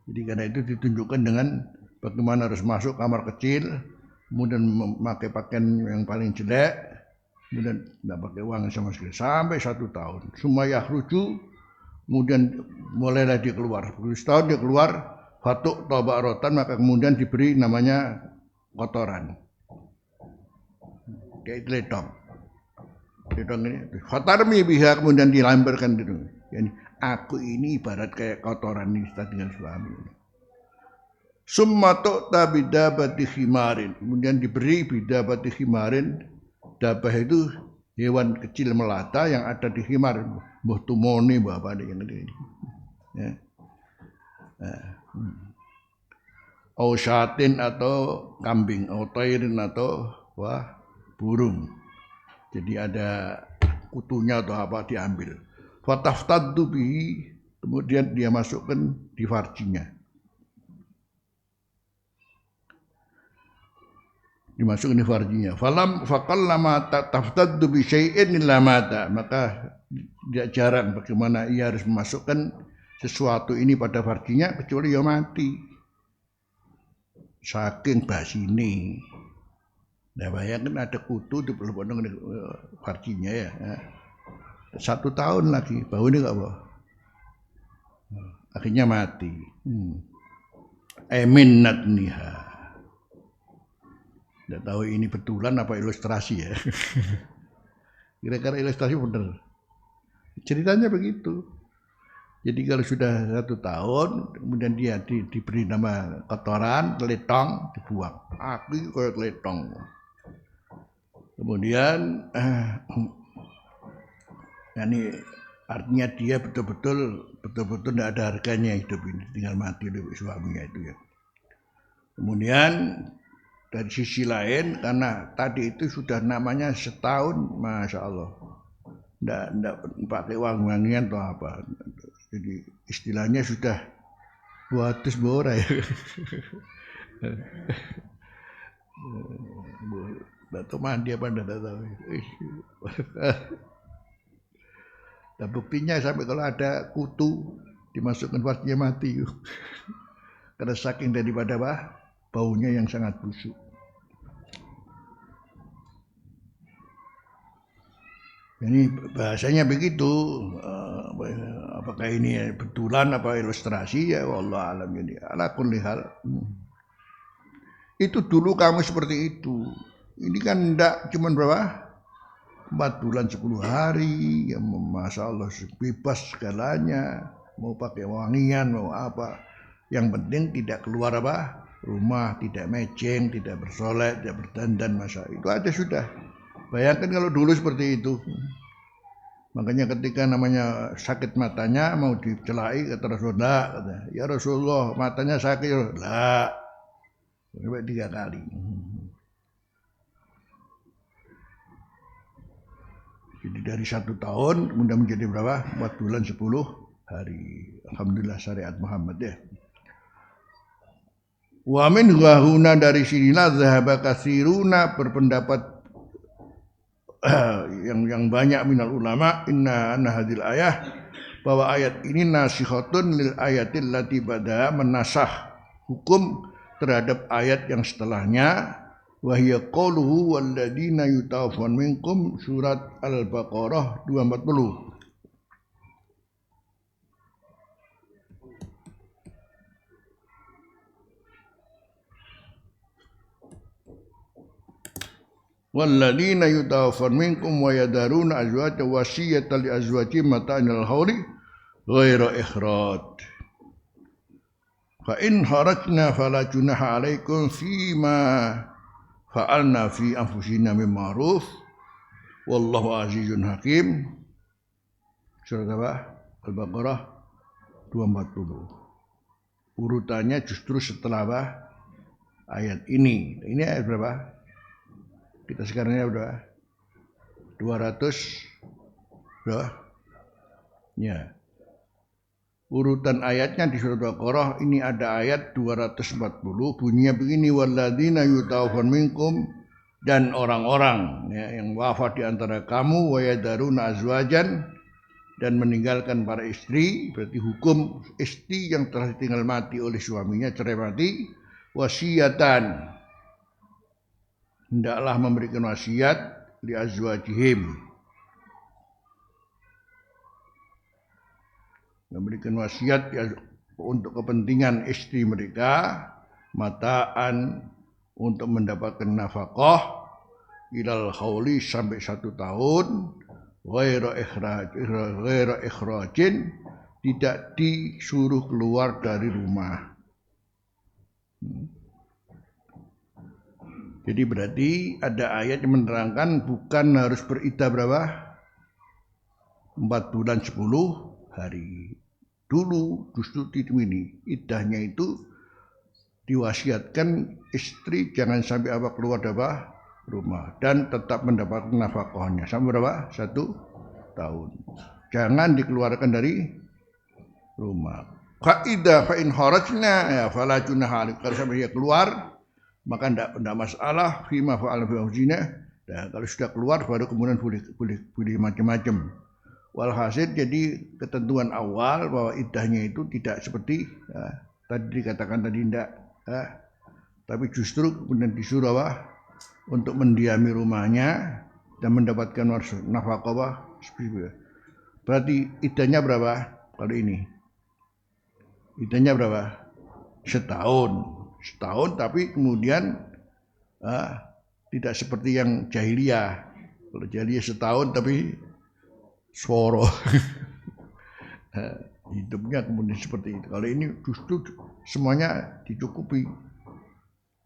Jadi karena itu ditunjukkan dengan bagaimana harus masuk kamar kecil, kemudian memakai pakaian yang paling jelek, kemudian tidak pakai uang sama sekali sampai 1 tahun. Sumaya ruju, kemudian mulailah dia keluar. Setahun dia keluar, fatuk toba rotan, maka kemudian diberi namanya kotoran, kayak geledong. Geledong ini, fatarmi biha, kemudian dilamparkan gitu. Yani, aku ini ibarat kayak kotoran ini setelah dengan suami. Summa tu'ta bidabati khimarin, kemudian diberi bidabati khimarin. Dabah itu hewan kecil melata yang ada di khimar, mbah tumone mbah apa yang ini. Ya. Ausyatin atau kambing, autairin atau burung. Jadi ada kutunya atau apa diambil. Fataftaddu bihi, kemudian dia masukkan di farjinya. Dimasukkan di farjinya. Falam faqallama taftaddu bi syai'in illa mata, maka tidak jarang bagaimana ia harus memasukkan sesuatu ini pada farjinya kecuali ia mati. Saking basine. Nah, bayangkan ada kutu di pelupuk farjinya ya. 1 tahun lagi, bau ini enggak apa. Akhirnya mati. Eminnat niha. Tidak tahu ini betulan apa ilustrasi ya. Kira-kira ilustrasi benar. Ceritanya begitu. Jadi kalau sudah 1 tahun, kemudian dia diberi nama kotoran, letong, dibuang. Aku kayak letong. Kemudian, ini artinya dia betul-betul tidak ada harganya hidup ini, tinggal mati oleh suaminya itu ya. Kemudian dari sisi lain, karena tadi itu sudah namanya setahun, masya Allah, tidak pakai wangian atau apa. Jadi istilahnya sudah buatus bora ya. Tidak tahu mandi apa tidak tahu. Dan buktinya sampai kalau ada kutu dimasukkan farjinya mati. Karena saking daripada baunya yang sangat busuk. Ini bahasanya begitu. Apakah ini betulan apa ilustrasi ya wallah alam ini. Ala kulli hal. Itu dulu kamu seperti itu. Ini kan enggak cuma berapa? 4 bulan 10 hari. Ya masya Allah bebas segalanya. mau pakai wangian, mau apa. Yang penting tidak keluar apa rumah, tidak mejeng, tidak bersolek, tidak berdandan, masa itu aja sudah. Bayangkan kalau dulu seperti itu. Makanya ketika namanya sakit matanya mau dicelai kata Rasulullah, ya Rasulullah matanya sakit, lah sampai 3 kali. Jadi dari 1 tahun kemudian menjadi berapa? 4 bulan 10 hari. Alhamdulillah syariat Muhammad ya. Wa min wahuna dari sinilah zahaba katsiruna berpendapat yang banyak minal ulama inna hadil ayah bahwa ayat ini nasikhatun lil ayatil lati bada menasah hukum terhadap ayat yang setelahnya wa hiya qauluhu walladzina yutawaffawna minkum surat Al-Baqarah 240. Walladzina yutawaffawna minkum wa yadaruna azwajan wasiyatan li azwajihim mata'anil hauli ghaira ikhraj. Fa in harajna fala junaha 'alaikum fima fa'alna fi anfusina min ma'ruf wallahu azizun hakim. Surat apa? Al-Baqarah 240. Urutannya justru setelah apa? Ayat ini. Ini ayat berapa? Kita sekarangnya udah 200 berapa? Ya. Urutan ayatnya di surat Al-Baqarah ini ada ayat 240 bunyinya begini walladzina yutawaffawna minkum dan orang-orang ya, yang wafat di antara kamu wa yadaruna azwajan dan meninggalkan para istri, berarti hukum istri yang telah ditinggal mati oleh suaminya cerai mati wasiatan hendaklah memberikan wasiat li azwajihim, memberikan wasiat ya, untuk kepentingan istri mereka mataan untuk mendapatkan nafkah ilal hauli sampai 1 tahun ghaira ikhrajin tidak disuruh keluar dari rumah. Jadi berarti ada ayat yang menerangkan bukan harus beriddah berapa? 4 bulan 10 hari. Dulu justru ini iddahnya itu diwasiatkan istri jangan sampai apa keluar dari rumah dan tetap mendapatkan nafkahnya sampai berapa? 1 tahun. Jangan dikeluarkan dari rumah. Kaidah fa in kharajna ya fala junaha kalau sampai dia keluar maka tidak masalah fima fa'al fi zina. Nah, kalau sudah keluar baru kemudian boleh macam-macam. Walhasil jadi ketentuan awal bahwa iddahnya itu tidak seperti tadi dikatakan tadi tidak, tapi justru kemudian disuruh untuk mendiami rumahnya dan mendapatkan nafkah berarti iddahnya berapa kalau ini? Iddahnya berapa? Setahun tapi kemudian tidak seperti yang jahiliyah. Kalau jahiliyah setahun tapi suara hidupnya kemudian seperti itu. Kalau ini justru semuanya dicukupi.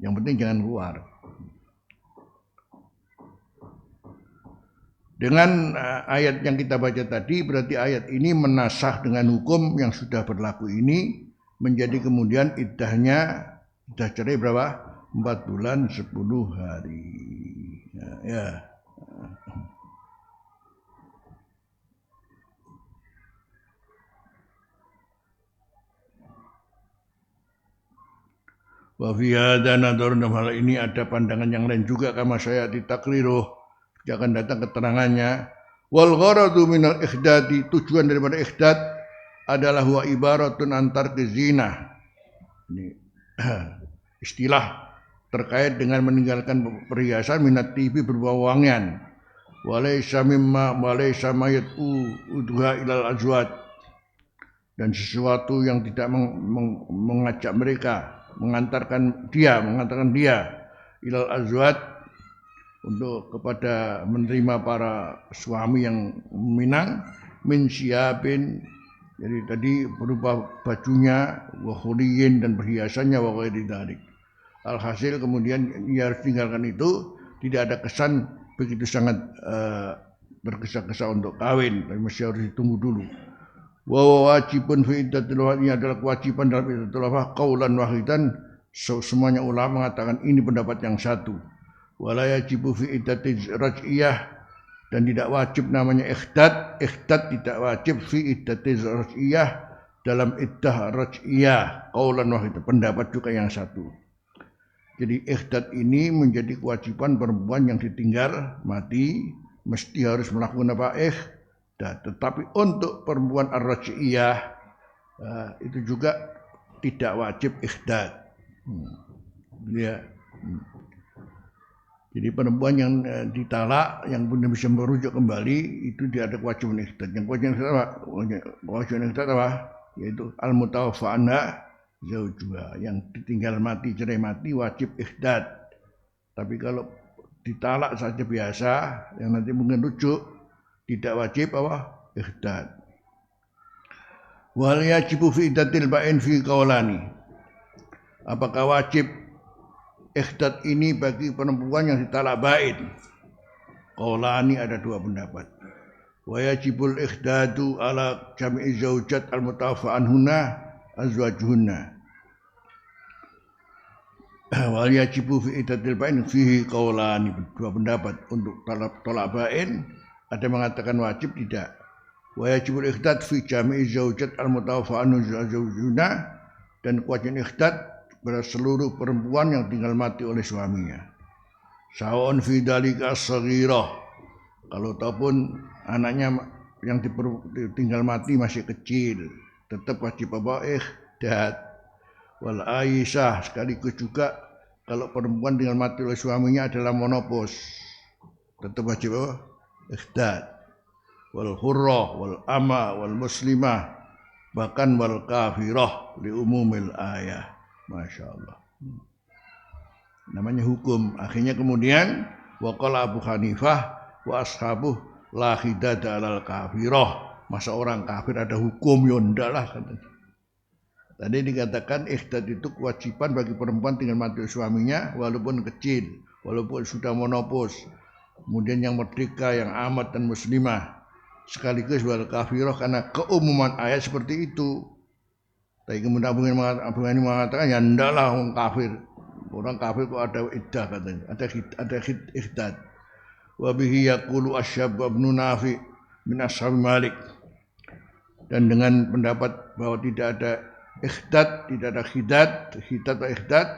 Yang penting jangan keluar. Dengan ayat yang kita baca tadi berarti ayat ini menasah dengan hukum yang sudah berlaku ini menjadi kemudian iddahnya sudah cerai berapa? 4 bulan 10 hari. Ya. Wa fi hadza nadharun hal ini ada pandangan yang lain juga kama saya ditakriruh akan datang keterangannya wal gharadu minal ikhdadi tujuan daripada ikhdad adalah huwa ibaratun antar zina. Ini istilah terkait dengan meninggalkan perhiasan minat TV berbau wangian walaysa mayatu udha ilal azwaj dan sesuatu yang tidak mengajak mereka mengantarkan dia ilal azwaj untuk kepada menerima para suami yang minang min syabin Jadi tadi berupa bajunya, wa khuriyin dan perhiasannya wa ghairi dzalik. Alhasil kemudian ia harus tinggalkan itu, tidak ada kesan begitu sangat bergesa-gesa untuk kawin, tapi masih harus ditunggu dulu. Wa wajibun fi iddatil wafah, ini adalah kewajiban dalam iddatul wafah qaulan wahidan, semuanya ulama mengatakan ini pendapat yang satu. Wala yajibu fi iddatil raj'iyah, dan tidak wajib namanya ikhdad tidak wajib fi iddatil raj'iyah, dalam iddah raj'iyah qaulan wahidan, pendapat juga yang satu. Jadi ikhdad ini menjadi kewajiban perempuan yang ditinggal mati, mesti harus melakukan apa? Ikhdad. Tetapi untuk perempuan ar-raj'iyah itu juga tidak wajib ikhdad. Ya. Jadi perempuan yang ditalak, yang belum bisa merujuk kembali, itu dia ada kewajiban ikhdad. Yang kewajiban ikhdad apa? Yaitu al-mutawaffa anha zaujuha, yang ditinggal mati, cerai mati, wajib ikhdad. Tapi kalau ditalak saja biasa, yang nanti mungkin rujuk, tidak wajib apa? Ikhdad. Wal yajibu fi iddatil ba'in fi qaulani. Apakah wajib ikhdad ini bagi perempuan yang ditalak ba'in? Qaulani, ada dua pendapat. Wa yajibul ikhdadu ala jami'i zaujat al-mutawaffa anhunna azwajuhunna. Wal yajibu fi iddatil ba'in fihi qaulani, dua pendapat. Untuk tolak ba'in ada mengatakan wajib, tidak. Wa yajibul ikhdad fi jami'i zaujat al-mutawaffa anhunna, dan kewajiban ikhdad pada seluruh perempuan yang tinggal mati oleh suaminya. Sawa'un fi dzalika as-saghirah, kalau ataupun anaknya yang tinggal mati masih kecil, tetap wajib apa? Ikhdad. Wal aisyah, sekaligus juga kalau perempuan tinggal mati oleh suaminya adalah monopos, tetap wajib apa? Ikhdad. Wal hurrah wal ama wal muslimah, bahkan wal kafirah li umumil ayah. Masya Allah. Namanya hukum. Akhirnya kemudian waqala Abu Hanifah wa ashabuh la khidada alal kafirah. Masa orang kafir ada hukum? Ya ndak lah katanya. Tadi dikatakan ikhdad itu kewajiban bagi perempuan tinggal mati suaminya walaupun kecil, walaupun sudah monopos. Kemudian yang merdeka, yang amat dan muslimah, sekaligus wal kafirah, karena keumuman ayat seperti itu. Tapi kemudian Abu Hanifah mengatakan ya ndaklah orang kafir. Orang kafir kok ada iddah katanya, ada ikhdad. Wa bihi yaqulu Asy'ab bin Nafi min ashab Malik. Dan dengan pendapat bahwa tidak ada ikhdad, tidak ada khidad wa ikhdad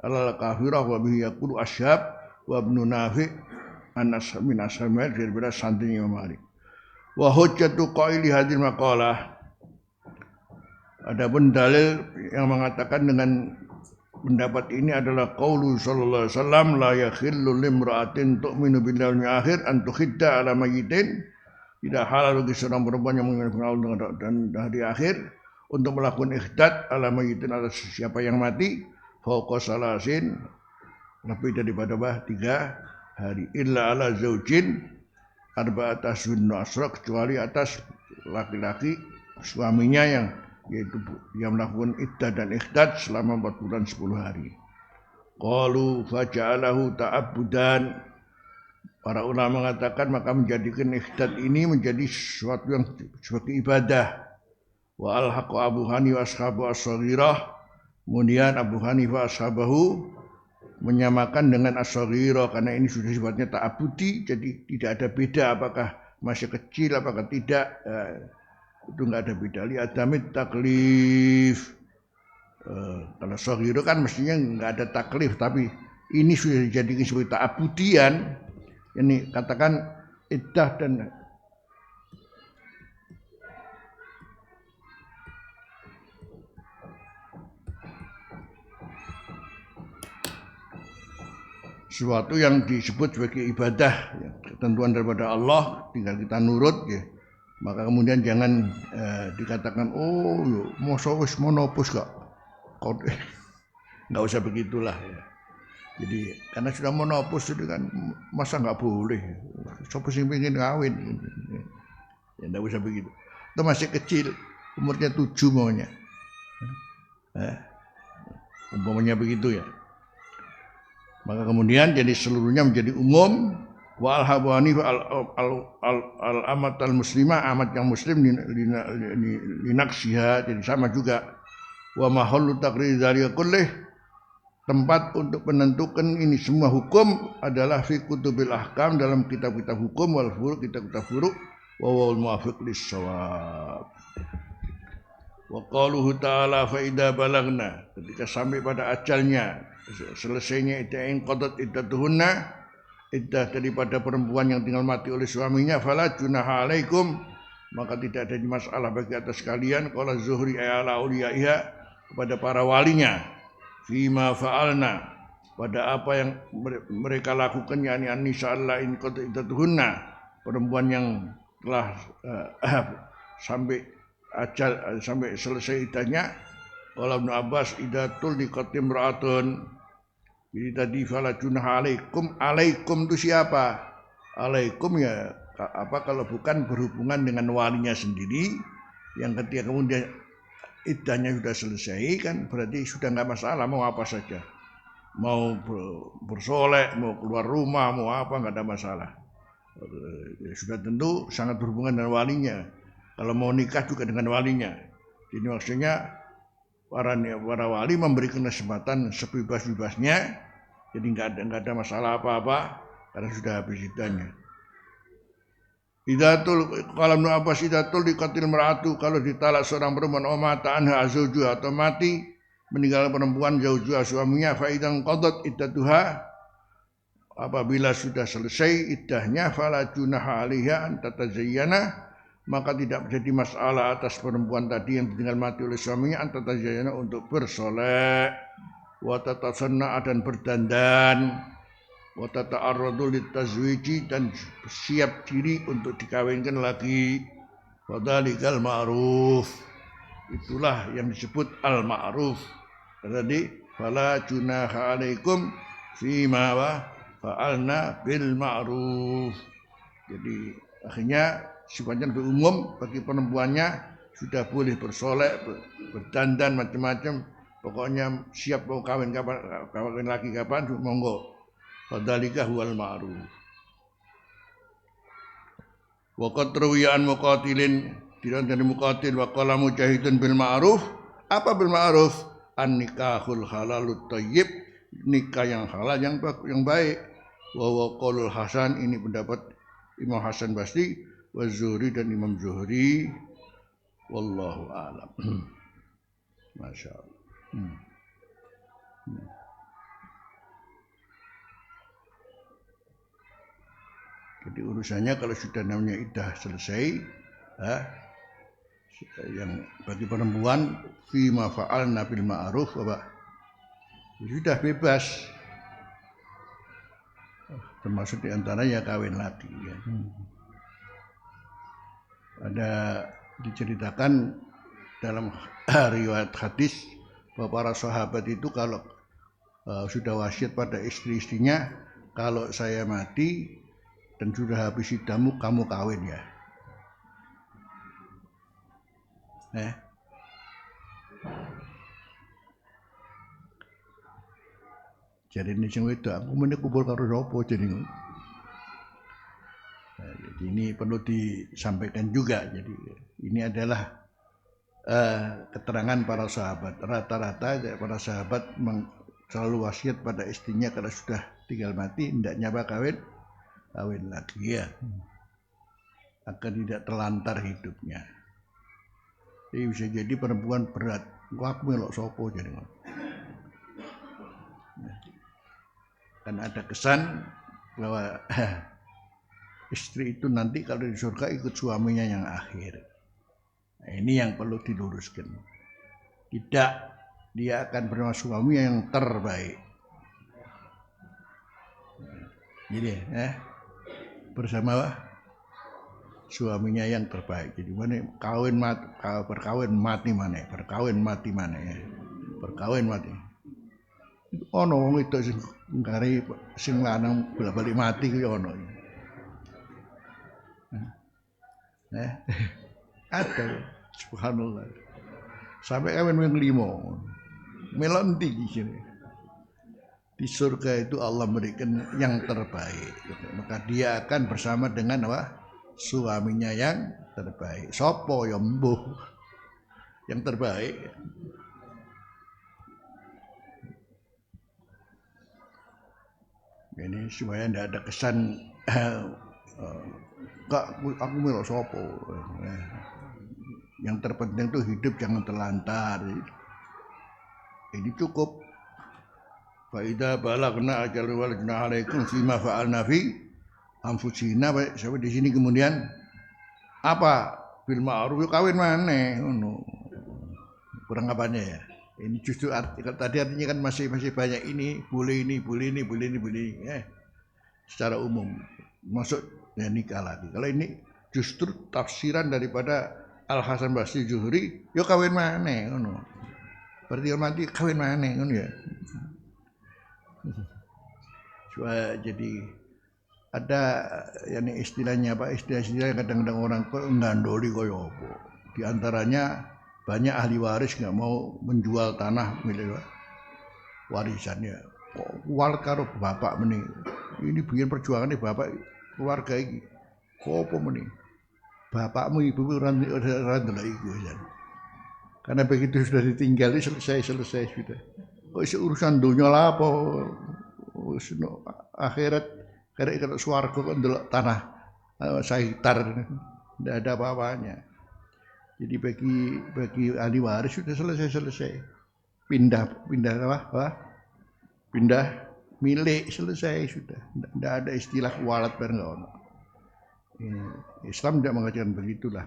alal kafirah, wa bihi yaqulu Asy'ab wa ibn Nafi min ashab Malik, daripada santrinya Imam Malik. Wa hujjatu qaili hadhil maqalah, adapun dalil yang mengatakan dengan pendapat ini adalah qaulu sallallahu alaihi wasallam, la yakhillu limra'atin tu'minu billahi wal yawmil akhir an tukhidda ala mayyitin. Tidak halal bagi seorang perempuan yang mengiman Allah dan hari akhir untuk melakukan ikhdad ala mayyitin, atas siapa yang mati, fauqa salasin, lebih daripada 3 hari, illa ala zaujin arba'at ashhurin wa ashra, kecuali atas laki-laki suaminya yang yaitu yang melakukan iddah dan ikhdad selama 4 bulan 10 hari. Qalu faja'alahu ta'abbudan, para ulama mengatakan maka menjadikan ikhdad ini menjadi sesuatu yang sebagai ibadah. Wa alhaqa Abu Hanifah ashabu as-saghirah, kemudian Abu Hanifah ashabahu menyamakan dengan as-saghirah, karena ini sudah sifatnya ta'abbudi, jadi tidak ada beda apakah masih kecil apakah tidak. Itu enggak ada beda. Li adamit taklif. Kalau saghirah kan mestinya enggak ada taklif, tapi ini sudah dijadikan sebagai ta'abudian. Ini katakan iddah dan sesuatu yang disebut sebagai ibadah, ya, ketentuan daripada Allah, tinggal kita nurut, ya. Maka kemudian jangan dikatakan oh masa wis monopos kok, nggak usah begitulah, ya. Jadi karena sudah monopos itu kan masa nggak boleh, siapa sih pengen kawin, ya nggak usah begitu. Itu masih kecil, umurnya 7 maunya. Umpamanya begitu ya. Maka kemudian jadi seluruhnya menjadi umum. Wa al-Abu Hanifah al-amat al-muslimah, amat yang muslim linaksiha, jadi sama juga. Wa mahallu taqrir dzalika kullih, tempat untuk menentukan ini semua hukum adalah fi kutubil ahkam, dalam kitab-kitab hukum, wal furu', kitab-kitab furu', wa wal muwafiq lis-shawab. Wa qaluhu ta'ala fa idza balagna, ketika sampai pada ajalnya, selesainya iddah qadat iddatuhunna, iddah daripada perempuan yang tinggal mati oleh suaminya, fala junaha alaikum, maka tidak ada masalah bagi atas kalian, qala Zuhri ala auliyaiha, kepada para walinya, fima fa'alna, pada apa yang mereka lakukan, yakni an-nisa allain qadat iddatuhunna, perempuan yang telah sampai ajal, sampai selesai iddahnya. Qala Ibnu Abbas iddatul liqatim ra'atun. Jadi tadi fala junah alaikum, alaikum itu siapa? Alaikum ya apa kalau bukan berhubungan dengan walinya sendiri, yang ketika kemudian iddahnya sudah selesai kan berarti sudah nggak masalah, mau apa saja, mau bersolek, mau keluar rumah, mau apa, nggak ada masalah. Sudah tentu sangat berhubungan dengan walinya. Kalau mau nikah juga dengan walinya. Jadi maksudnya para wali memberikan kesempatan sebebas-bebasnya, jadi nggak ada masalah apa-apa karena sudah habis iddahnya. Idatul, kalau Ibnu Abbas idatul diqatil mar'atu, kalau ditalak seorang perempuan mata anha zaujuha, atau mati meninggal perempuan zaujuha suaminya, fa idzan qadat iddatuha, apabila sudah selesai iddahnya, fala junaha 'alaiha an tatazayyana, maka tidak menjadi masalah atas perempuan tadi yang ditinggal mati oleh suaminya, an tatazayyana, untuk bersolek, wa tatasanna, dan berdandan, wa tata'arradu litazwiji, dan siap diri untuk dikawinkan lagi. Wa dzalikal ma'ruf, itulah yang disebut al-ma'ruf. Tadi fala junaha 'alaikum fima wa fa'alna bil ma'ruf. Jadi akhirnya sifatnya lebih umum, bagi perempuannya sudah boleh bersolek, berdandan macam-macam, pokoknya siap mau kawin kapan, kawin lagi kapan, monggo. Fadzalika huwal ma'ruf. Wa qad ruwiya an muqatilin, tidak dari muqatil, wa qala mujahidun bil ma'ruf, apa bil ma'ruf? An nikahul halalut thayyib, nikah yang halal yang baik. Wa qaulul Hasan, ini pendapat Imam Hasan Basri, wa Zuhri, dan Imam Zuhri, wallahu a'lam. Masya Allah. Jadi urusannya kalau sudah namanya iddah selesai, yang bagi perempuan fima fa'alna bil ma'ruf, apa, sudah bebas, termasuk diantaranya kawin lagi ya. Ada diceritakan dalam riwayat hadis bahwa para sahabat itu kalau sudah wasiat pada istri-istrinya, kalau saya mati dan sudah habis idahmu, kamu kawin ya. Jadi ini sing wedok, aku meneh kumpul karo sapa jadi. Jadi ini perlu disampaikan juga. Jadi ini adalah keterangan para sahabat. Rata-rata para sahabat selalu wasiat pada istrinya kalau sudah tinggal mati, hendaknya kawin lagi ya, agar tidak terlantar hidupnya. Jadi bisa jadi perempuan berat, aku melok sopo jadi. Kan ada kesan bahwa istri itu nanti kalau di surga ikut suaminya yang akhir. Nah, ini yang perlu diluruskan. Tidak, dia akan bersama suami yang terbaik. Jadi bersama suaminya yang terbaik. Jadi mana berkawin mati mana, berkawin mati mana ya, berkawin mati. Ono wong itu sing ngari sing lanang bolak-balik mati ku ono. Ada. Subhanallah. Sampai kawin yang 5. Melok ndi iki. Di surga itu Allah berikan yang terbaik. Maka dia akan bersama dengan apa? Suaminya yang terbaik. Sopo ya mbuh yang terbaik. Ini supaya tidak ada kesan kak aku melok sopo. Yang terpenting itu hidup jangan terlantar. Ini cukup. Fa idza balagna ajal wal junah alaikum fima fa'alna fi anfusina. Sampai di sini kemudian apa bil ma'ruf kawin maneh ngono. Kurang apanya ya? Ini justru tadi artinya kan masih banyak ini, boleh ini. Secara umum masuk ya nikah lagi. Kalau ini justru tafsiran daripada Al Hasan Basri Zuhri, yo kawin maneh ngono. Berarti mati kawin maneh ngono ya. Jadi ada yani istilahnya apa? Istilah kadang-kadang orang kok ngandoli koyo apa. Di antaranya banyak ahli waris nggak mau menjual tanah milik warisannya. Kok walet karo bapak meni. Ini bikin perjuangan nih bapak keluarga ini. Kok apa meni? Bapakmu ibumu ora ndelok iku ya. Karena begitu sudah ditinggal selesai sudah. Kok isi urusan dunia lah apa? Akhirat karek swarga kok ndelok tanah sekitar tidak ada apa-apanya. Jadi bagi ahli waris sudah selesai. Pindah apa? Pindah milik selesai sudah. Tidak ada istilah walat bareng ono. Islam tidak mengatakan begitulah.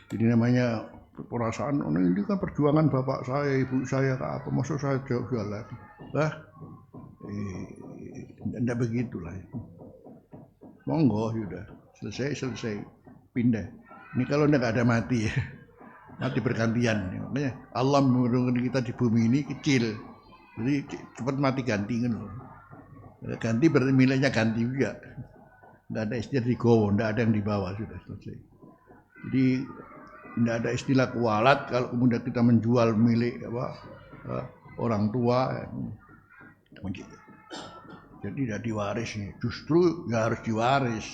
Jadi namanya perasaan ini kan perjuangan bapak saya, ibu saya apa maksud saya jalan. Tidak begitulah. Monggo sudah selesai pindah. Ini kalau tidak ada mati ya. Mati bergantian. Makanya Allah menurunkan kita di bumi ini kecil. Jadi cepat mati ganti kan. Ganti berarti miliknya ganti juga. Tidak ada istilah digowo, tidak ada yang dibawa sudah selesai. Jadi tidak ada istilah kualat kalau kemudian kita menjual milik orang tua. Jadi tidak diwaris, justru ya harus diwaris.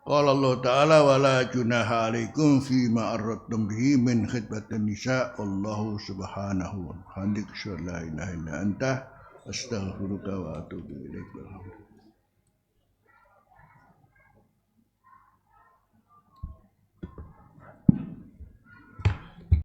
Qala Allah Ta'ala wala junaha alaikum fima aradtum bihi min khitbatin nisa Allahu subhanahu wa ta'ala la ilaha illa anta astaghfiruka wa atubu ilaik.